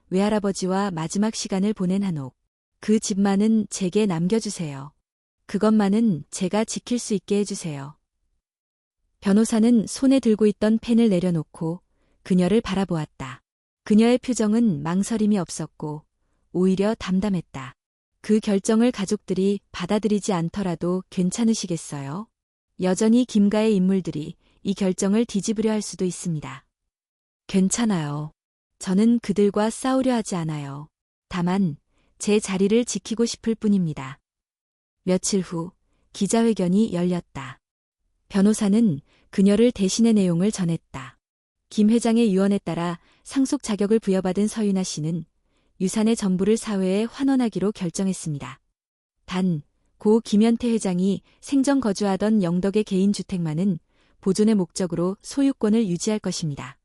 외할아버지와 마지막 시간을 보낸 한옥. 그 집만은 제게 남겨주세요. 그것만은 제가 지킬 수 있게 해주세요. 변호사는 손에 들고 있던 펜을 내려놓고 그녀를 바라보았다. 그녀의 표정은 망설임이 없었고 오히려 담담했다. 그 결정을 가족들이 받아들이지 않더라도 괜찮으시겠어요? 여전히 김가의 인물들이 이 결정을 뒤집으려 할 수도 있습니다. 괜찮아요. 저는 그들과 싸우려 하지 않아요. 다만 제 자리를 지키고 싶을 뿐입니다. 며칠 후 기자회견이 열렸다. 변호사는 그녀를 대신의 내용을 전했다. 김 회장의 유언에 따라 상속 자격을 부여받은 서유나 씨는 유산의 전부를 사회에 환원하기로 결정했습니다. 단, 고 김현태 회장이 생전 거주하던 영덕의 개인 주택만은 보존의 목적으로 소유권을 유지할 것입니다.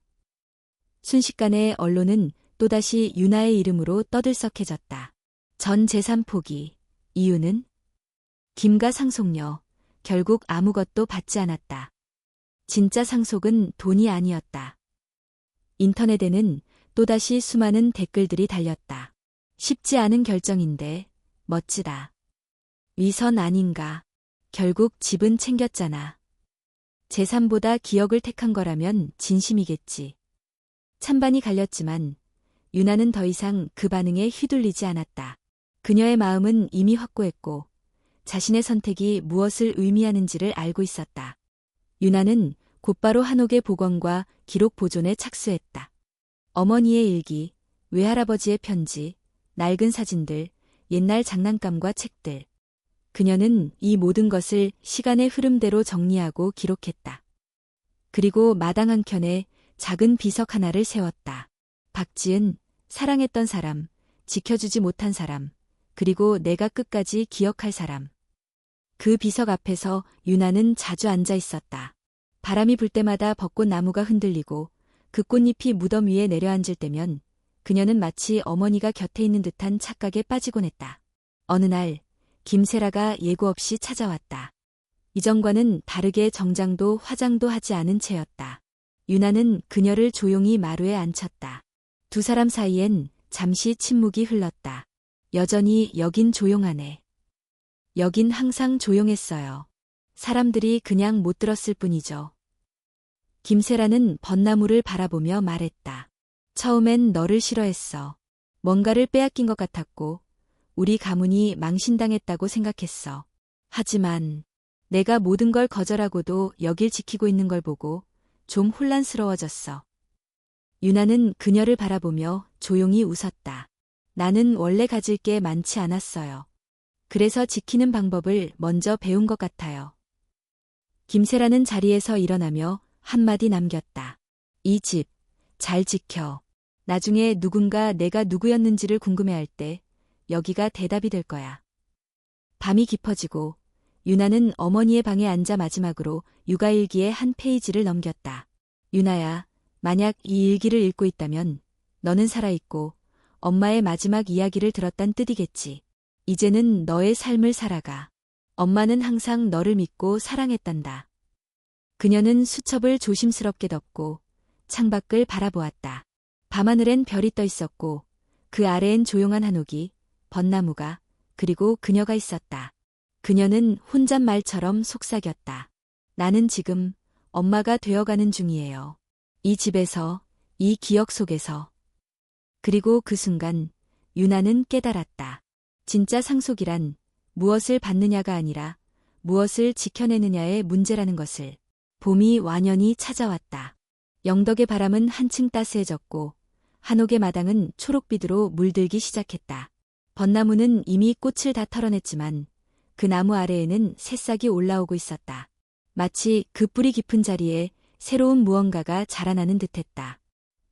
순식간에 언론은 또다시 유나의 이름으로 떠들썩해졌다. 전 재산 포기. 이유는? 김가 상속녀. 결국 아무것도 받지 않았다. 진짜 상속은 돈이 아니었다. 인터넷에는 또다시 수많은 댓글들이 달렸다. 쉽지 않은 결정인데 멋지다. 위선 아닌가. 결국 집은 챙겼잖아. 재산보다 기억을 택한 거라면 진심이겠지. 찬반이 갈렸지만 유나는 더 이상 그 반응에 휘둘리지 않았다. 그녀의 마음은 이미 확고했고 자신의 선택이 무엇을 의미하는지를 알고 있었다. 유나는 곧바로 한옥의 복원과 기록 보존에 착수했다. 어머니의 일기, 외할아버지의 편지, 낡은 사진들, 옛날 장난감과 책들. 그녀는 이 모든 것을 시간의 흐름대로 정리하고 기록했다. 그리고 마당 한켠에 작은 비석 하나를 세웠다. 박지은, 사랑했던 사람, 지켜주지 못한 사람, 그리고 내가 끝까지 기억할 사람. 그 비석 앞에서 유나는 자주 앉아 있었다. 바람이 불 때마다 벚꽃 나무가 흔들리고 그 꽃잎이 무덤 위에 내려앉을 때면 그녀는 마치 어머니가 곁에 있는 듯한 착각에 빠지곤 했다. 어느 날 김세라가 예고 없이 찾아왔다. 이전과는 다르게 정장도 화장도 하지 않은 채였다. 유나는 그녀를 조용히 마루에 앉혔다. 두 사람 사이엔 잠시 침묵이 흘렀다. 여전히 여긴 조용하네. 여긴 항상 조용했어요. 사람들이 그냥 못 들었을 뿐이죠. 김세라는 벚나무를 바라보며 말했다. 처음엔 너를 싫어했어. 뭔가를 빼앗긴 것 같았고 우리 가문이 망신당했다고 생각했어. 하지만 내가 모든 걸 거절하고도 여길 지키고 있는 걸 보고 좀 혼란스러워졌어. 유나는 그녀를 바라보며 조용히 웃었다. 나는 원래 가질 게 많지 않았어요. 그래서 지키는 방법을 먼저 배운 것 같아요. 김세라는 자리에서 일어나며 한마디 남겼다. 이 집, 잘 지켜. 나중에 누군가 내가 누구였는지를 궁금해할 때 여기가 대답이 될 거야. 밤이 깊어지고 유나는 어머니의 방에 앉아 마지막으로 육아일기의 한 페이지를 넘겼다. 유나야, 만약 이 일기를 읽고 있다면 너는 살아있고 엄마의 마지막 이야기를 들었단 뜻이겠지. 이제는 너의 삶을 살아가. 엄마는 항상 너를 믿고 사랑했단다. 그녀는 수첩을 조심스럽게 덮고 창밖을 바라보았다. 밤하늘엔 별이 떠 있었고 그 아래엔 조용한 한옥이, 벚나무가, 그리고 그녀가 있었다. 그녀는 혼잣말처럼 속삭였다. 나는 지금 엄마가 되어가는 중이에요. 이 집에서, 이 기억 속에서. 그리고 그 순간 유나는 깨달았다. 진짜 상속이란 무엇을 받느냐가 아니라 무엇을 지켜내느냐의 문제라는 것을. 봄이 완연히 찾아왔다. 영덕의 바람은 한층 따스해졌고 한옥의 마당은 초록빛으로 물들기 시작했다. 벚나무는 이미 꽃을 다 털어냈지만 그 나무 아래에는 새싹이 올라오고 있었다. 마치 그 뿌리 깊은 자리에 새로운 무언가가 자라나는 듯했다.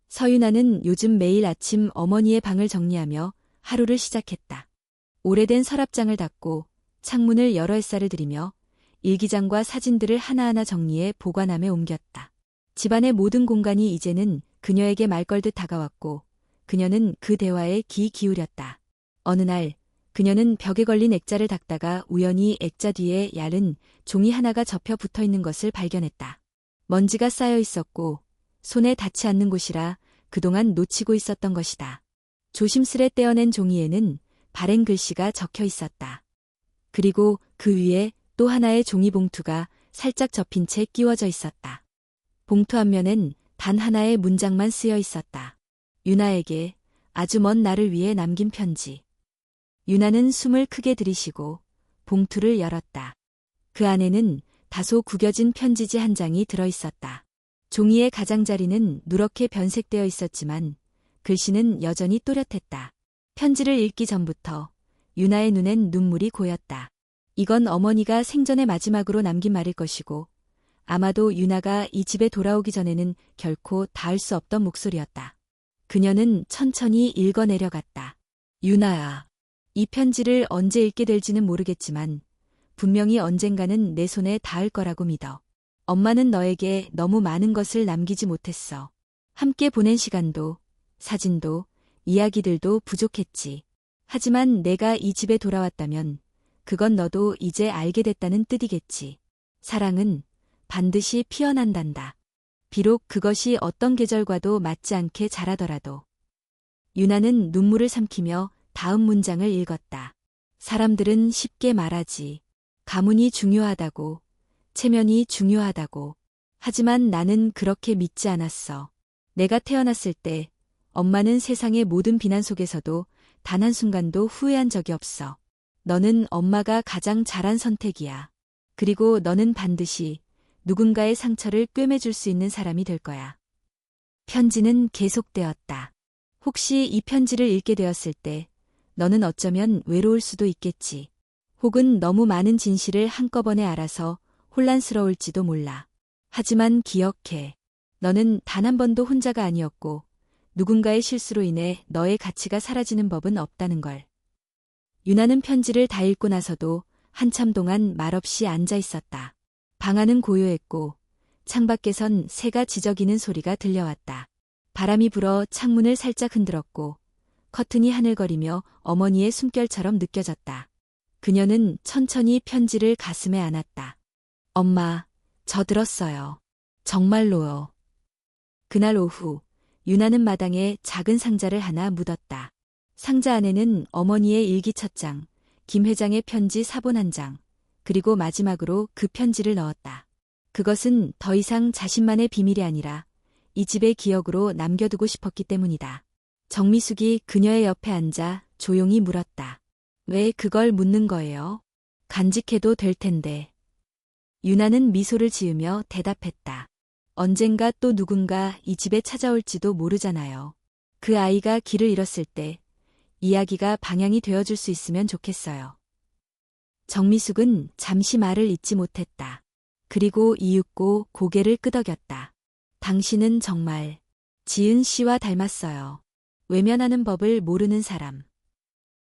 서윤아는 요즘 매일 아침 어머니의 방을 정리하며 하루를 시작했다. 오래된 서랍장을 닫고 창문을 여러 햇살을 들이며 일기장과 사진들을 하나하나 정리해 보관함에 옮겼다. 집안의 모든 공간이 이제는 그녀에게 말걸듯 다가왔고 그녀는 그 대화에 귀 기울였다. 어느 날 그녀는 벽에 걸린 액자를 닦다가 우연히 액자 뒤에 얇은 종이 하나가 접혀 붙어 있는 것을 발견했다. 먼지가 쌓여 있었고 손에 닿지 않는 곳이라 그동안 놓치고 있었던 것이다. 조심스레 떼어낸 종이에는 발행 글씨가 적혀 있었다. 그리고 그 위에 또 하나의 종이 봉투가 살짝 접힌 채 끼워져 있었다. 봉투 앞면엔 단 하나의 문장만 쓰여 있었다. 유나에게 아주 먼 날을 위해 남긴 편지. 유나는 숨을 크게 들이쉬고 봉투를 열었다. 그 안에는 다소 구겨진 편지지 한 장이 들어있었다. 종이의 가장자리는 누렇게 변색되어 있었지만 글씨는 여전히 또렷했다. 편지를 읽기 전부터 유나의 눈엔 눈물이 고였다. 이건 어머니가 생전에 마지막으로 남긴 말일 것이고 아마도 유나가 이 집에 돌아오기 전에는 결코 닿을 수 없던 목소리였다. 그녀는 천천히 읽어내려갔다. 유나야, 이 편지를 언제 읽게 될지는 모르겠지만 분명히 언젠가는 내 손에 닿을 거라고 믿어. 엄마는 너에게 너무 많은 것을 남기지 못했어. 함께 보낸 시간도, 사진도, 이야기들도 부족했지. 하지만 내가 이 집에 돌아왔다면 그건 너도 이제 알게 됐다는 뜻이겠지. 사랑은 반드시 피어난단다. 비록 그것이 어떤 계절과도 맞지 않게 자라더라도. 유나는 눈물을 삼키며 다음 문장을 읽었다. 사람들은 쉽게 말하지. 가문이 중요하다고, 체면이 중요하다고. 하지만 나는 그렇게 믿지 않았어. 내가 태어났을 때 엄마는 세상의 모든 비난 속에서도 단 한순간도 후회한 적이 없어. 너는 엄마가 가장 잘한 선택이야. 그리고 너는 반드시 누군가의 상처를 꿰매줄 수 있는 사람이 될 거야. 편지는 계속되었다. 혹시 이 편지를 읽게 되었을 때 너는 어쩌면 외로울 수도 있겠지. 혹은 너무 많은 진실을 한꺼번에 알아서 혼란스러울지도 몰라. 하지만 기억해. 너는 단 한 번도 혼자가 아니었고 누군가의 실수로 인해 너의 가치가 사라지는 법은 없다는 걸. 유나는 편지를 다 읽고 나서도 한참 동안 말없이 앉아 있었다. 방 안은 고요했고 창밖에선 새가 지저귀는 소리가 들려왔다. 바람이 불어 창문을 살짝 흔들었고 커튼이 하늘거리며 어머니의 숨결처럼 느껴졌다. 그녀는 천천히 편지를 가슴에 안았다. 엄마, 저 들었어요. 정말로요. 그날 오후 유나는 마당에 작은 상자를 하나 묻었다. 상자 안에는 어머니의 일기 첫 장, 김 회장의 편지 사본 한 장, 그리고 마지막으로 그 편지를 넣었다. 그것은 더 이상 자신만의 비밀이 아니라 이 집의 기억으로 남겨두고 싶었기 때문이다. 정미숙이 그녀의 옆에 앉아 조용히 물었다. 왜 그걸 묻는 거예요? 간직해도 될 텐데. 유나는 미소를 지으며 대답했다. 언젠가 또 누군가 이 집에 찾아올지도 모르잖아요. 그 아이가 길을 잃었을 때 이야기가 방향이 되어줄 수 있으면 좋겠어요. 정미숙은 잠시 말을 잇지 못했다. 그리고 이윽고 고개를 끄덕였다. 당신은 정말 지은 씨와 닮았어요. 외면하는 법을 모르는 사람.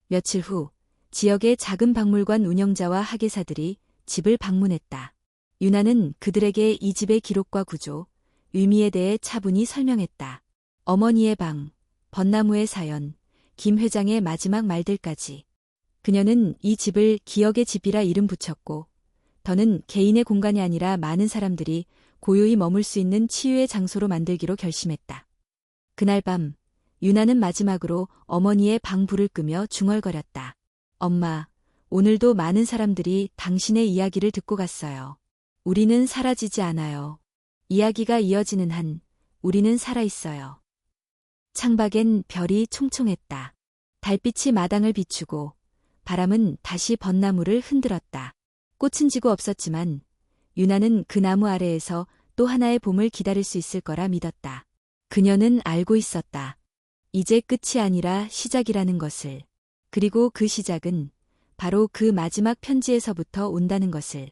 며칠 후 지역의 작은 박물관 운영자와 학예사들이 집을 방문했다. 유나는 그들에게 이 집의 기록과 구조, 의미에 대해 차분히 설명했다. 어머니의 방, 벚나무의 사연, 김 회장의 마지막 말들까지. 그녀는 이 집을 기억의 집이라 이름 붙였고 더는 개인의 공간이 아니라 많은 사람들이 고요히 머물 수 있는 치유의 장소로 만들기로 결심했다. 그날 밤 유나는 마지막으로 어머니의 방 불을 끄며 중얼거렸다. 엄마, 오늘도 많은 사람들이 당신의 이야기를 듣고 갔어요. 우리는 사라지지 않아요. 이야기가 이어지는 한 우리는 살아있어요. 창밖엔 별이 총총했다. 달빛이 마당을 비추고 바람은 다시 벚나무를 흔들었다. 꽃은 지고 없었지만 유나는 그 나무 아래에서 또 하나의 봄을 기다릴 수 있을 거라 믿었다. 그녀는 알고 있었다. 이제 끝이 아니라 시작이라는 것을. 그리고 그 시작은 바로 그 마지막 편지에서부터 온다는 것을.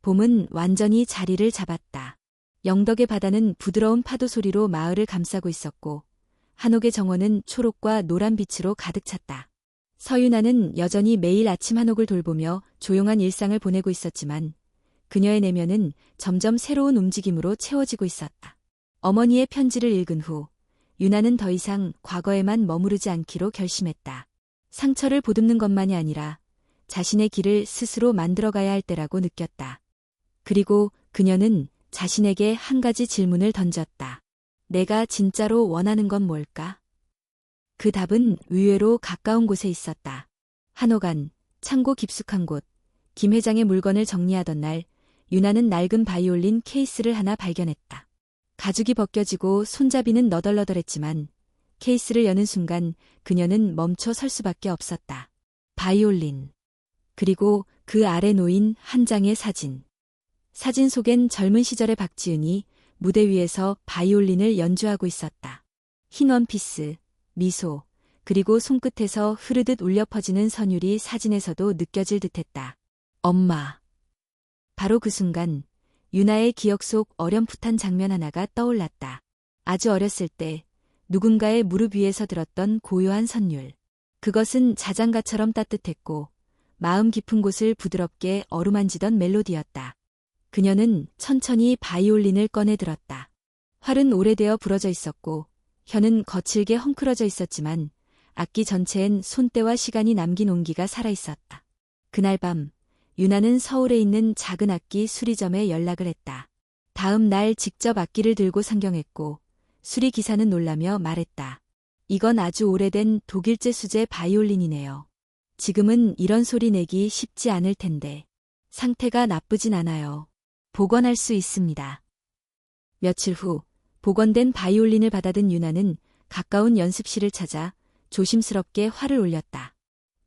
봄은 완전히 자리를 잡았다. 영덕의 바다는 부드러운 파도 소리로 마을을 감싸고 있었고 한옥의 정원은 초록과 노란 빛으로 가득 찼다. 서유나는 여전히 매일 아침 한옥을 돌보며 조용한 일상을 보내고 있었지만 그녀의 내면은 점점 새로운 움직임으로 채워지고 있었다. 어머니의 편지를 읽은 후 유나는 더 이상 과거에만 머무르지 않기로 결심했다. 상처를 보듬는 것만이 아니라 자신의 길을 스스로 만들어가야 할 때라고 느꼈다. 그리고 그녀는 자신에게 한 가지 질문을 던졌다. 내가 진짜로 원하는 건 뭘까? 그 답은 의외로 가까운 곳에 있었다. 한옥 안, 창고 깊숙한 곳, 김 회장의 물건을 정리하던 날, 유나는 낡은 바이올린 케이스를 하나 발견했다. 가죽이 벗겨지고 손잡이는 너덜너덜했지만 케이스를 여는 순간 그녀는 멈춰 설 수밖에 없었다. 바이올린. 그리고 그 아래 놓인 한 장의 사진. 사진 속엔 젊은 시절의 박지은이 무대 위에서 바이올린을 연주하고 있었다. 흰 원피스, 미소, 그리고 손끝에서 흐르듯 울려 퍼지는 선율이 사진에서도 느껴질 듯했다. 엄마. 바로 그 순간 유나의 기억 속 어렴풋한 장면 하나가 떠올랐다. 아주 어렸을 때 누군가의 무릎 위에서 들었던 고요한 선율. 그것은 자장가처럼 따뜻했고 마음 깊은 곳을 부드럽게 어루만지던 멜로디였다. 그녀는 천천히 바이올린을 꺼내 들었다. 활은 오래되어 부러져 있었고 혀는 거칠게 헝클어져 있었지만 악기 전체엔 손때와 시간이 남긴 온기가 살아있었다. 그날 밤 유나는 서울에 있는 작은 악기 수리점에 연락을 했다. 다음 날 직접 악기를 들고 상경했고 수리 기사는 놀라며 말했다. 이건 아주 오래된 독일제 수제 바이올린이네요. 지금은 이런 소리 내기 쉽지 않을 텐데 상태가 나쁘진 않아요. 복원할 수 있습니다. 며칠 후 복원된 바이올린을 받아든 유나는 가까운 연습실을 찾아 조심스럽게 활을 올렸다.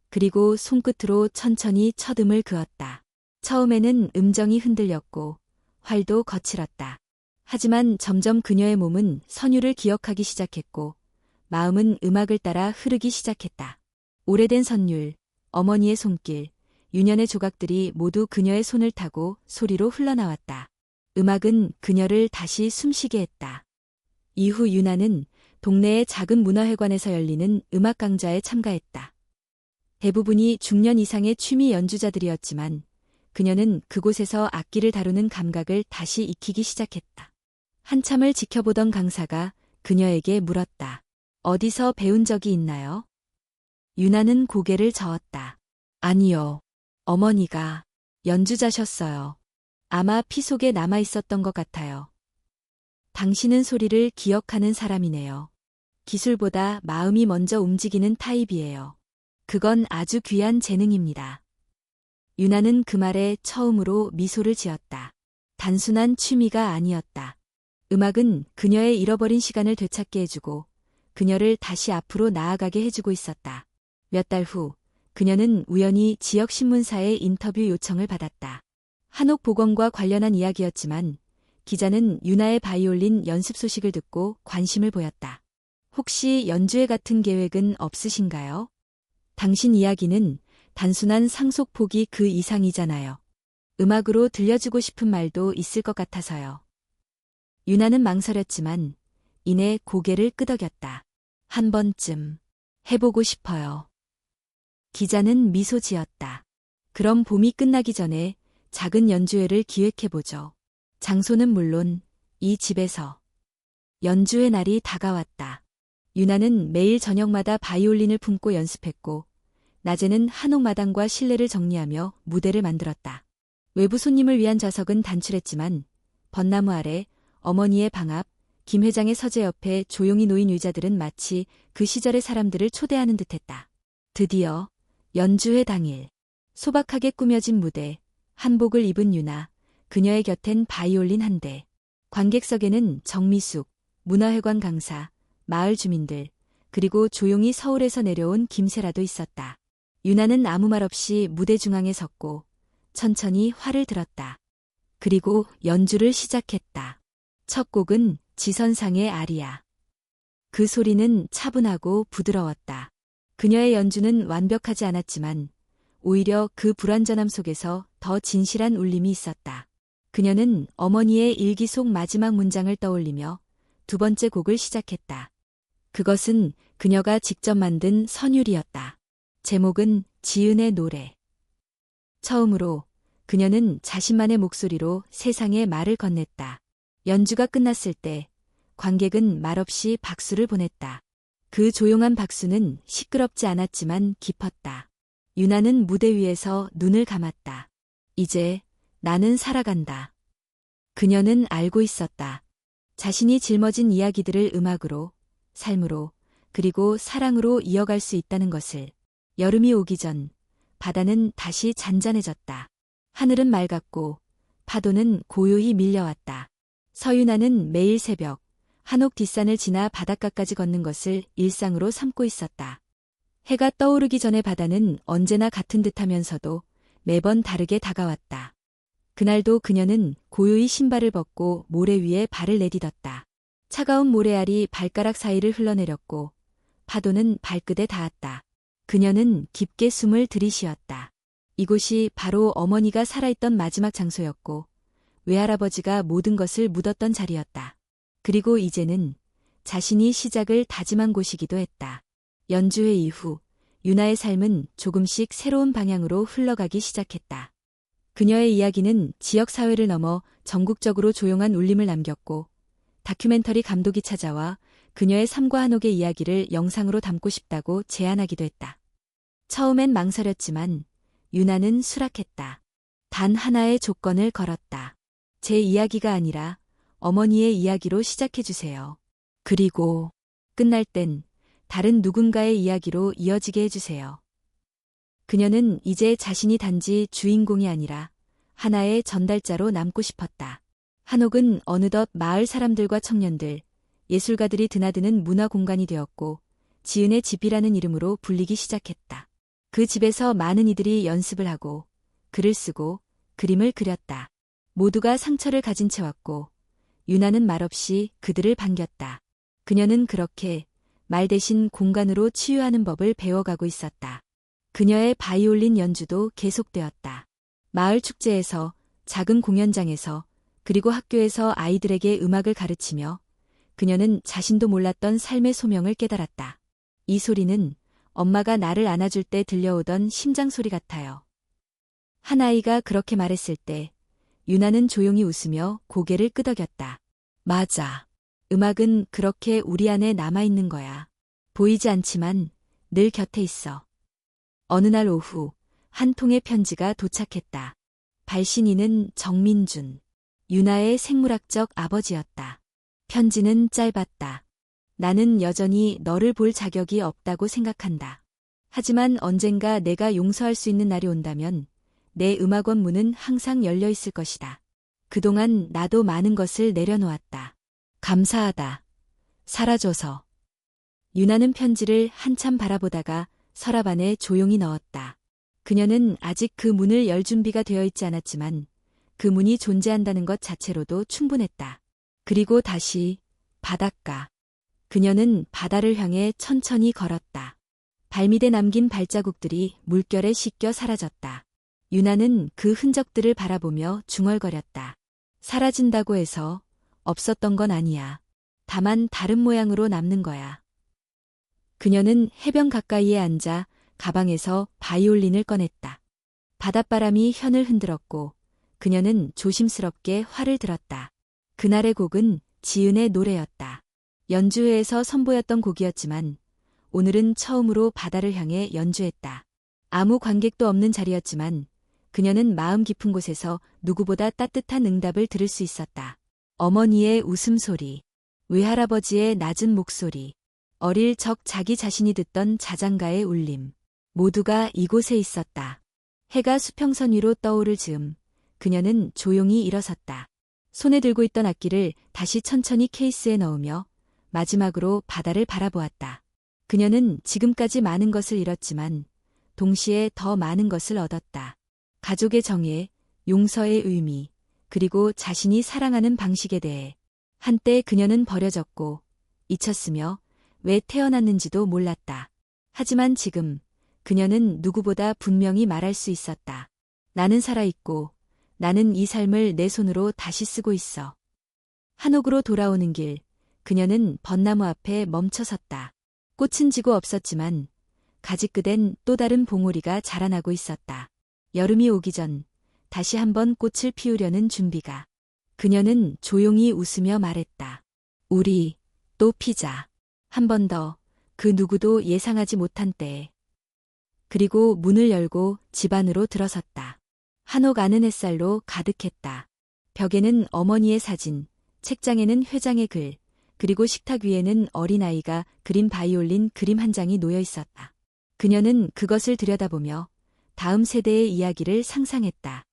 그리고 손끝으로 천천히 첫음을 그었다. 처음에는 음정이 흔들렸고 활도 거칠었다. 하지만 점점 그녀의 몸은 선율을 기억하기 시작했고 마음은 음악을 따라 흐르기 시작했다. 오래된 선율, 어머니의 손길, 유년의 조각들이 모두 그녀의 손을 타고 소리로 흘러나왔다. 음악은 그녀를 다시 숨쉬게 했다. 이후 유나는 동네의 작은 문화회관에서 열리는 음악 강좌에 참가했다. 대부분이 중년 이상의 취미 연주자들이었지만 그녀는 그곳에서 악기를 다루는 감각을 다시 익히기 시작했다. 한참을 지켜보던 강사가 그녀에게 물었다. 어디서 배운 적이 있나요? 유나는 고개를 저었다. 아니요. 어머니가 연주자셨어요. 아마 피 속에 남아 있었던 것 같아요. 당신은 소리를 기억하는 사람이네요. 기술보다 마음이 먼저 움직이는 타입이에요. 그건 아주 귀한 재능입니다. 유나는 그 말에 처음으로 미소를 지었다. 단순한 취미가 아니었다. 음악은 그녀의 잃어버린 시간을 되찾게 해주고 그녀를 다시 앞으로 나아가게 해주고 있었다. 몇 달 후 그녀는 우연히 지역 신문사의 인터뷰 요청을 받았다. 한옥 복원과 관련한 이야기였지만 기자는 유나의 바이올린 연습 소식을 듣고 관심을 보였다. 혹시 연주회 같은 계획은 없으신가요? 당신 이야기는 단순한 상속폭이 그 이상이잖아요. 음악으로 들려주고 싶은 말도 있을 것 같아서요. 유나는 망설였지만 이내 고개를 끄덕였다. 한 번쯤 해보고 싶어요. 기자는 미소 지었다. 그럼 봄이 끝나기 전에 작은 연주회를 기획해보죠. 장소는 물론 이 집에서. 연주회 날이 다가왔다. 유나는 매일 저녁마다 바이올린을 품고 연습했고 낮에는 한옥 마당과 실내를 정리하며 무대를 만들었다. 외부 손님을 위한 좌석은 단출했지만 벚나무 아래 어머니의 방 앞 김 회장의 서재 옆에 조용히 놓인 의자들은 마치 그 시절의 사람들을 초대하는 듯했다. 드디어 연주회 당일. 소박하게 꾸며진 무대, 한복을 입은 유나, 그녀의 곁엔 바이올린 한 대. 관객석에는 정미숙, 문화회관 강사, 마을 주민들, 그리고 조용히 서울에서 내려온 김세라도 있었다. 유나는 아무 말 없이 무대 중앙에 섰고 천천히 활을 들었다. 그리고 연주를 시작했다. 첫 곡은 지선상의 아리아. 그 소리는 차분하고 부드러웠다. 그녀의 연주는 완벽하지 않았지만 오히려 그 불완전함 속에서 더 진실한 울림이 있었다. 그녀는 어머니의 일기 속 마지막 문장을 떠올리며 두 번째 곡을 시작했다. 그것은 그녀가 직접 만든 선율이었다. 제목은 지은의 노래. 처음으로 그녀는 자신만의 목소리로 세상에 말을 건넸다. 연주가 끝났을 때 관객은 말없이 박수를 보냈다. 그 조용한 박수는 시끄럽지 않았지만 깊었다. 유나는 무대 위에서 눈을 감았다. 이제 나는 살아간다. 그녀는 알고 있었다. 자신이 짊어진 이야기들을 음악으로, 삶으로, 그리고 사랑으로 이어갈 수 있다는 것을. 여름이 오기 전 바다는 다시 잔잔해졌다. 하늘은 맑았고 파도는 고요히 밀려왔다. 서유나는 매일 새벽 한옥 뒷산을 지나 바닷가까지 걷는 것을 일상으로 삼고 있었다. 해가 떠오르기 전에 바다는 언제나 같은 듯하면서도 매번 다르게 다가왔다. 그날도 그녀는 고요히 신발을 벗고 모래 위에 발을 내딛었다. 차가운 모래알이 발가락 사이를 흘러내렸고 파도는 발끝에 닿았다. 그녀는 깊게 숨을 들이쉬었다. 이곳이 바로 어머니가 살아있던 마지막 장소였고 외할아버지가 모든 것을 묻었던 자리였다. 그리고 이제는 자신이 시작을 다짐한 곳이기도 했다. 연주회 이후 유나의 삶은 조금씩 새로운 방향으로 흘러가기 시작했다. 그녀의 이야기는 지역사회를 넘어 전국적으로 조용한 울림을 남겼고 다큐멘터리 감독이 찾아와 그녀의 삶과 한옥의 이야기를 영상으로 담고 싶다고 제안하기도 했다. 처음엔 망설였지만 유나는 수락했다. 단 하나의 조건을 걸었다. 제 이야기가 아니라 어머니의 이야기로 시작해주세요. 그리고 끝날 땐 다른 누군가의 이야기로 이어지게 해주세요. 그녀는 이제 자신이 단지 주인공이 아니라 하나의 전달자로 남고 싶었다. 한옥은 어느덧 마을 사람들과 청년들, 예술가들이 드나드는 문화 공간이 되었고 지은의 집이라는 이름으로 불리기 시작했다. 그 집에서 많은 이들이 연습을 하고 글을 쓰고 그림을 그렸다. 모두가 상처를 가진 채 왔고 유나는 말없이 그들을 반겼다. 그녀는 그렇게 말 대신 공간으로 치유하는 법을 배워가고 있었다. 그녀의 바이올린 연주도 계속되었다. 마을 축제에서, 작은 공연장에서, 그리고 학교에서 아이들에게 음악을 가르치며 그녀는 자신도 몰랐던 삶의 소명을 깨달았다. 이 소리는 엄마가 나를 안아줄 때 들려오던 심장 소리 같아요. 한 아이가 그렇게 말했을 때 유나는 조용히 웃으며 고개를 끄덕였다. 맞아. 음악은 그렇게 우리 안에 남아있는 거야. 보이지 않지만 늘 곁에 있어. 어느 날 오후 한 통의 편지가 도착했다. 발신인은 정민준, 유나의 생물학적 아버지였다. 편지는 짧았다. 나는 여전히 너를 볼 자격이 없다고 생각한다. 하지만 언젠가 내가 용서할 수 있는 날이 온다면 내 음악원 문은 항상 열려 있을 것이다. 그동안 나도 많은 것을 내려놓았다. 감사하다. 살아줘서. 유나는 편지를 한참 바라보다가 서랍 안에 조용히 넣었다. 그녀는 아직 그 문을 열 준비가 되어 있지 않았지만 그 문이 존재한다는 것 자체로도 충분했다. 그리고 다시 바닷가. 그녀는 바다를 향해 천천히 걸었다. 발밑에 남긴 발자국들이 물결에 씻겨 사라졌다. 유나는 그 흔적들을 바라보며 중얼거렸다. 사라진다고 해서 없었던 건 아니야. 다만 다른 모양으로 남는 거야. 그녀는 해변 가까이에 앉아 가방에서 바이올린을 꺼냈다. 바닷바람이 현을 흔들었고 그녀는 조심스럽게 활을 들었다. 그날의 곡은 지은의 노래였다. 연주회에서 선보였던 곡이었지만 오늘은 처음으로 바다를 향해 연주했다. 아무 관객도 없는 자리였지만 그녀는 마음 깊은 곳에서 누구보다 따뜻한 응답을 들을 수 있었다. 어머니의 웃음소리. 외할아버지의 낮은 목소리, 어릴 적 자기 자신이 듣던 자장가의 울림, 모두가 이곳에 있었다. 해가 수평선 위로 떠오를 즈음, 그녀는 조용히 일어섰다. 손에 들고 있던 악기를 다시 천천히 케이스에 넣으며 마지막으로 바다를 바라보았다. 그녀는 지금까지 많은 것을 잃었지만 동시에 더 많은 것을 얻었다. 가족의 정예, 용서의 의미, 그리고 자신이 사랑하는 방식에 대해. 한때 그녀는 버려졌고 잊혔으며 왜 태어났는지도 몰랐다. 하지만 지금 그녀는 누구보다 분명히 말할 수 있었다. 나는 살아있고 나는 이 삶을 내 손으로 다시 쓰고 있어. 한옥으로 돌아오는 길, 그녀는 벚나무 앞에 멈춰 섰다. 꽃은 지고 없었지만 가지 끝엔 또 다른 봉오리가 자라나고 있었다. 여름이 오기 전 다시 한번 꽃을 피우려는 준비가. 그녀는 조용히 웃으며 말했다. 우리 또 피자. 한 번 더, 그 누구도 예상하지 못한 때에. 그리고 문을 열고 집 안으로 들어섰다. 한옥 안은 햇살로 가득했다. 벽에는 어머니의 사진, 책장에는 회장의 글, 그리고 식탁 위에는 어린아이가 그린 바이올린 그림 한 장이 놓여 있었다. 그녀는 그것을 들여다보며 다음 세대의 이야기를 상상했다.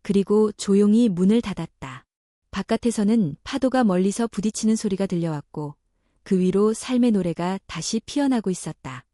그리고 조용히 문을 닫았다. 바깥에서는 파도가 멀리서 부딪히는 소리가 들려왔고 그 위로 삶의 노래가 다시 피어나고 있었다.